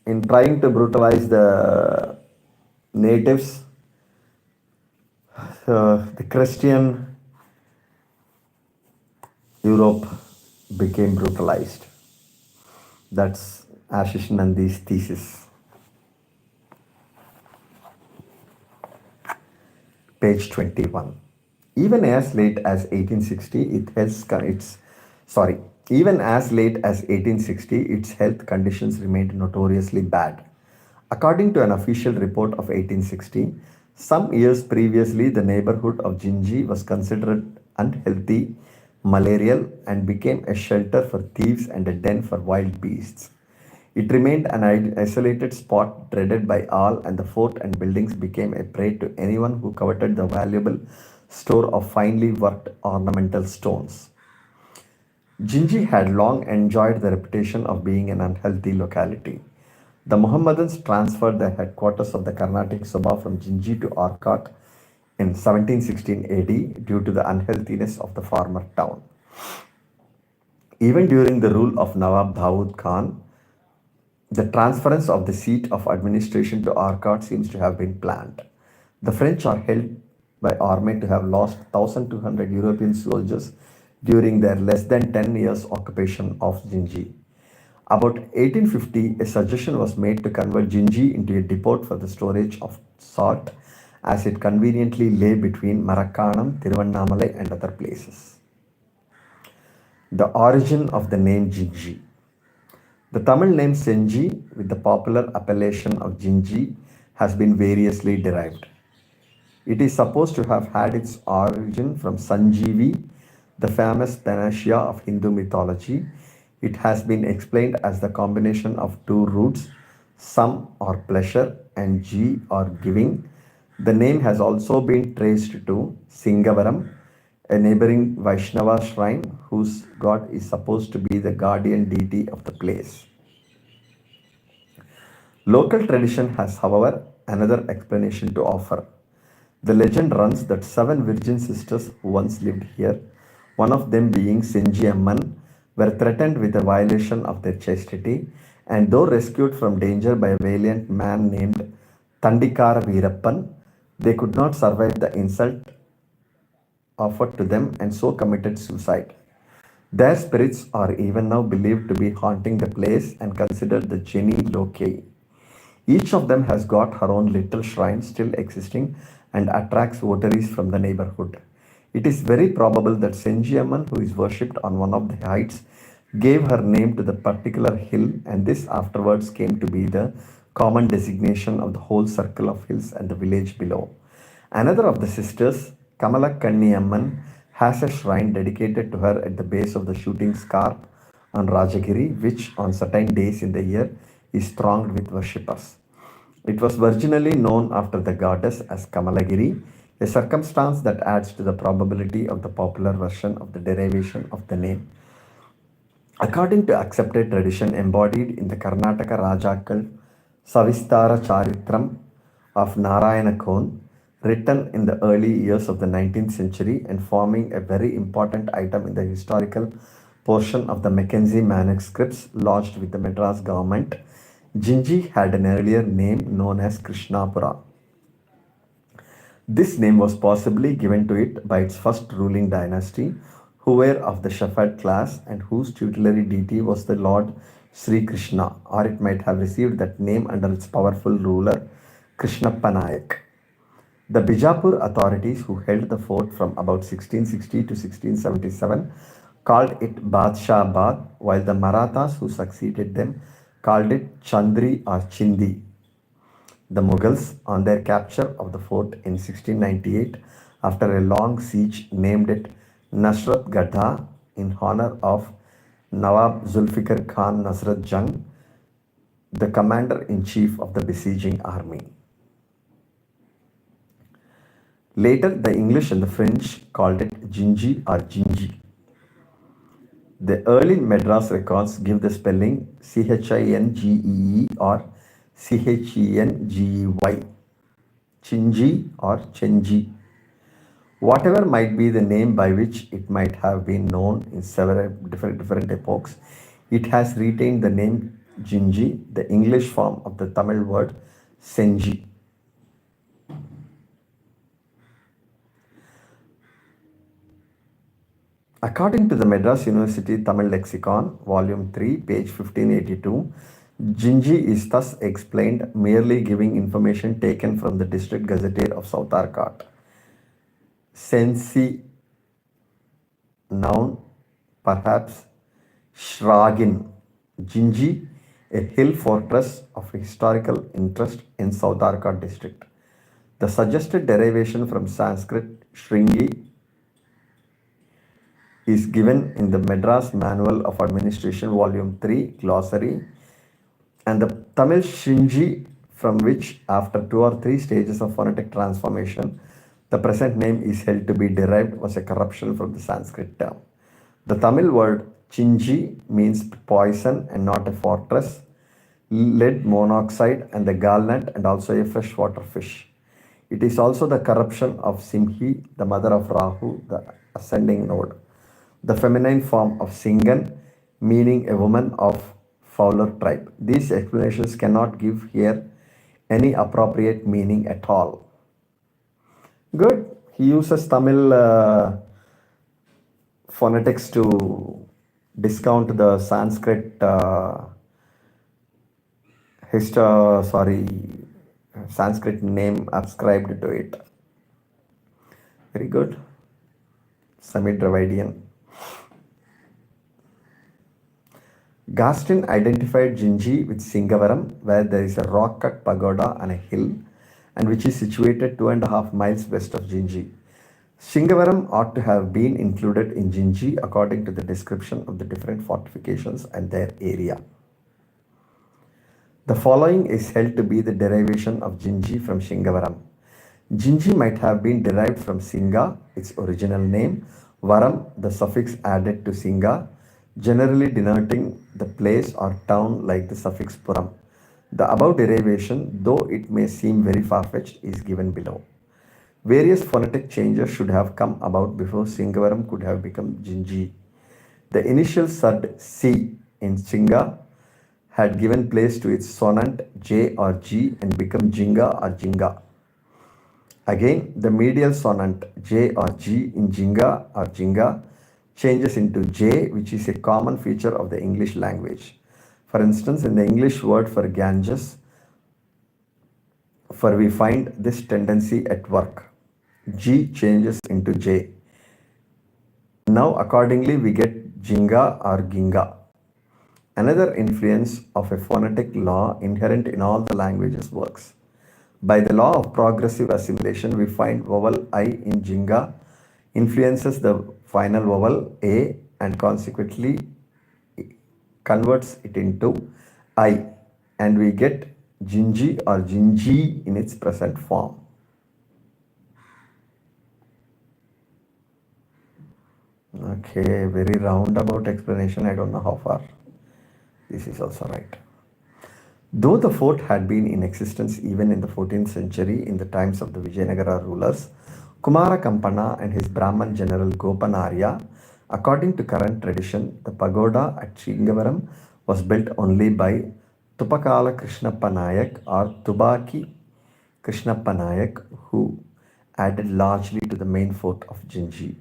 In trying to brutalize the natives, the Christian Europe became brutalized. That's Ashish Nandi's thesis. Page 21. Even as late as 1860, even as late as 1860, its health conditions remained notoriously bad. According to an official report of 1860, some years previously, the neighborhood of Gingee was considered unhealthy, malarial, and became a shelter for thieves and a den for wild beasts. It remained an isolated spot dreaded by all, and the fort and buildings became a prey to anyone who coveted the valuable store of finely worked ornamental stones. Gingee had long enjoyed the reputation of being an unhealthy locality. The Mohammedans transferred the headquarters of the Carnatic Sabha from Gingee to Arcot in 1716 AD due to the unhealthiness of the former town. Even during the rule of Nawab Dawood Khan, the transference of the seat of administration to Arcot seems to have been planned. The French are held by army to have lost 1,200 European soldiers during their less than 10 years occupation of Gingee. About 1850, a suggestion was made to convert Gingee into a depot for the storage of salt, as it conveniently lay between Marakkanam, Tiruvannamalai, and other places. The origin of the name Gingee. The Tamil name Senji, with the popular appellation of Gingee, has been variously derived. It is supposed to have had its origin from Sanjeevi, the famous panacea of Hindu mythology. It has been explained as the combination of two roots, some or pleasure and G or giving. The name has also been traced to Singavaram, a neighboring Vaishnava shrine whose god is supposed to be the guardian deity of the place. Local tradition has, however, another explanation to offer. The legend runs that 7 virgin sisters who once lived here, one of them being Senji Amman, were threatened with a violation of their chastity, and though rescued from danger by a valiant man named Tandikara Veerappan, they could not survive the insult offered to them and so committed suicide. Their spirits are even now believed to be haunting the place and considered the Geni Loci. Each of them has got her own little shrine still existing and attracts votaries from the neighborhood. It is very probable that Senjiamman, who is worshipped on one of the heights, gave her name to the particular hill, and this afterwards came to be the common designation of the whole circle of hills and the village below. Another of the sisters, Kamala Kanni has a shrine dedicated to her at the base of the shooting scarp on Rajagiri, which on certain days in the year is thronged with worshippers. It was originally known after the goddess as Kamalagiri, a circumstance that adds to the probability of the popular version of the derivation of the name. According to accepted tradition embodied in the Karnataka Rajakal Savistara Charitram of Narayana Kon, written in the early years of the 19th century and forming a very important item in the historical portion of the Mackenzie manuscripts lodged with the Madras government, Gingee had an earlier name known as Krishnapura. This name was possibly given to it by its first ruling dynasty, who were of the shepherd class and whose tutelary deity was the Lord Sri Krishna, or it might have received that name under its powerful ruler Krishnappa Nayak. The Bijapur authorities, who held the fort from about 1660 to 1677, called it Badshah Bad, while the Marathas, who succeeded them, called it Chandri or Chindi. The Mughals, on their capture of the fort in 1698, after a long siege, named it Nasrat Gadha in honor of Nawab Zulfikar Khan Nasrat Jung, the commander in chief of the besieging army. Later, the English and the French called it Gingee or Gingee. The early Madras records give the spelling Chingee or Chengey, Chinji or Chenji. Whatever might be the name by which it might have been known in several different epochs, it has retained the name Jinji, the English form of the Tamil word Senji. According to the Madras University Tamil Lexicon, Volume 3, page 1582, Gingee is thus explained, merely giving information taken from the District Gazetteer of South Arcot. Sensi, noun, perhaps Shragin. Gingee, a hill fortress of historical interest in South Arcot district. The suggested derivation from Sanskrit Shringi is given in the Madras Manual of Administration, Volume 3, Glossary, and the Tamil Shinji, from which, after 2 or 3 stages of phonetic transformation, the present name is held to be derived, was a corruption from the Sanskrit term. The Tamil word Chinji means poison and not a fortress, lead monoxide and the gallnut, and also a freshwater fish. It is also the corruption of Simhi, the mother of Rahu, the ascending node. The feminine form of Singan, meaning a woman of fowler tribe. These explanations cannot give here any appropriate meaning at all. Good. He uses Tamil phonetics to discount the Sanskrit Sanskrit name ascribed to it. Very good. Semi-Dravidian. Gaston identified Gingee with Singavaram, where there is a rock-cut pagoda on a hill, and which is situated 2.5 miles west of Gingee. Singavaram ought to have been included in Gingee according to the description of the different fortifications and their area. The following is held to be the derivation of Gingee from Singavaram. Gingee might have been derived from Singa, its original name, Varam, the suffix added to Singa, generally denoting the place or town like the suffix Puram. The above derivation, though it may seem very far-fetched, is given below. Various phonetic changes should have come about before Singavaram could have become Gingee. The initial sud C in Singa had given place to its sonant J or G and become Jinga or Jinga. Again, the medial sonant J or G in Jinga or Jinga changes into J, which is a common feature of the English language. For instance, in the English word for Ganges, for we find this tendency at work. G changes into J. Now, accordingly, we get Jinga or Ginga. Another influence of a phonetic law inherent in all the languages works. By the law of progressive assimilation, we find vowel I in Jinga influences the final vowel A and consequently converts it into I, and we get Gingee or Gingee in its present form. Okay, very roundabout explanation. I don't know how far this is also right. Though the fort had been in existence even in the 14th century in the times of the Vijayanagara rulers, Kumara Kampana and his Brahman general Gopanarya, according to current tradition, the pagoda at Sringavaram was built only by Tupakala Krishnappa Nayak or Tubaki Krishnappa Nayak, who added largely to the main fort of Gingee.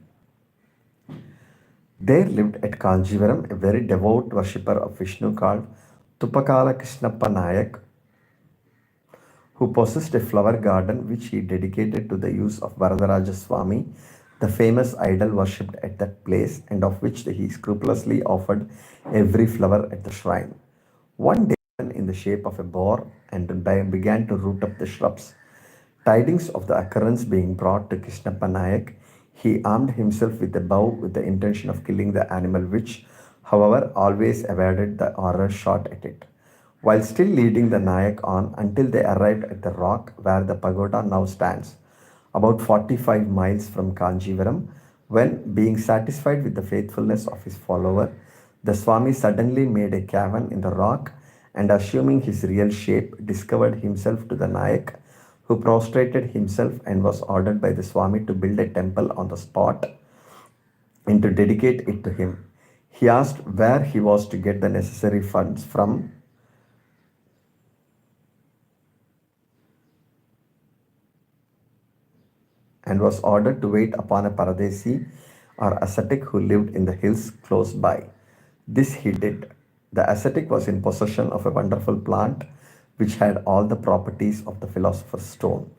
There lived at Kanjivaram a very devout worshipper of Vishnu called Tupakala Krishnappa Nayak, who possessed a flower garden which he dedicated to the use of Varadaraja Swami, the famous idol worshipped at that place, and of which he scrupulously offered every flower at the shrine. One day, the shape of a boar and began to root up the shrubs. Tidings of the occurrence being brought to Krishnappa Nayak, he armed himself with a bow with the intention of killing the animal, which, however, always evaded the arrow shot at it. While still leading the Nayak on until they arrived at the rock where the pagoda now stands, about 45 miles from Kanjivaram, when, being satisfied with the faithfulness of his follower, the Swami suddenly made a cavern in the rock and, assuming his real shape, discovered himself to the Nayak, who prostrated himself and was ordered by the Swami to build a temple on the spot and to dedicate it to him. He asked where he was to get the necessary funds from and was ordered to wait upon a Paradesi or ascetic who lived in the hills close by. This he did. The ascetic was in possession of a wonderful plant which had all the properties of the philosopher's stone.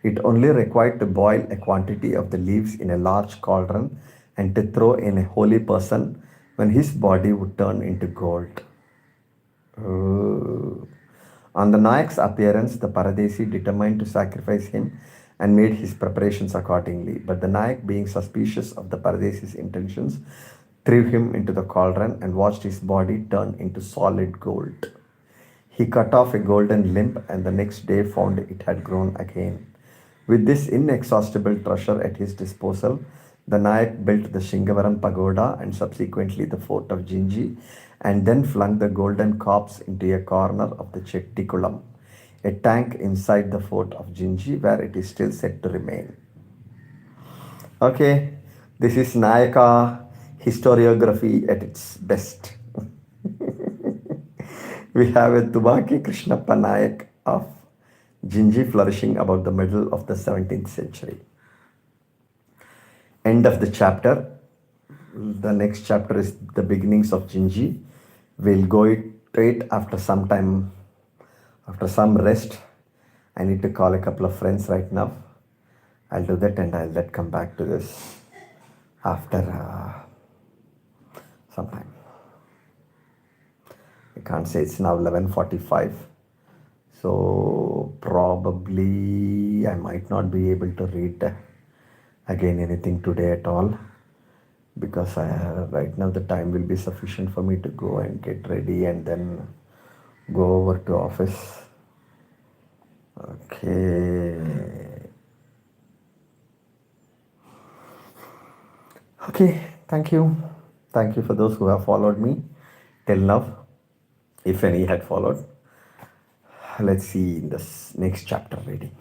It only required to boil a quantity of the leaves in a large cauldron and to throw in a holy person when his body would turn into gold. Oh. On the Nayak's appearance, the Paradesi determined to sacrifice him and made his preparations accordingly. But the Nayak, being suspicious of the Paradesi's intentions, threw him into the cauldron and watched his body turn into solid gold. He cut off a golden limb and the next day found it had grown again. With this inexhaustible treasure at his disposal, the Nayak built the Shingavaram pagoda and subsequently the fort of Gingee, and then flung the golden corpse into a corner of the Chettikulam, a tank inside the fort of Gingee where it is still said to remain. Okay, this is Nayaka historiography at its best. We have a Tubaki Krishnappa Nayak of Gingee flourishing about the middle of the 17th century. End of the chapter. The next chapter is the beginnings of Gingee. We'll go to it after some time, after some rest. I need to call a couple of friends right now. I'll do that and I'll come back to this after some time. I can't say it's now 11:45. So probably I might not be able to read again anything today at all, because right now the time will be sufficient for me to go and get ready and then go over to office. Okay, thank you for those who have followed me till now, if any had followed. Let's see in this next chapter reading.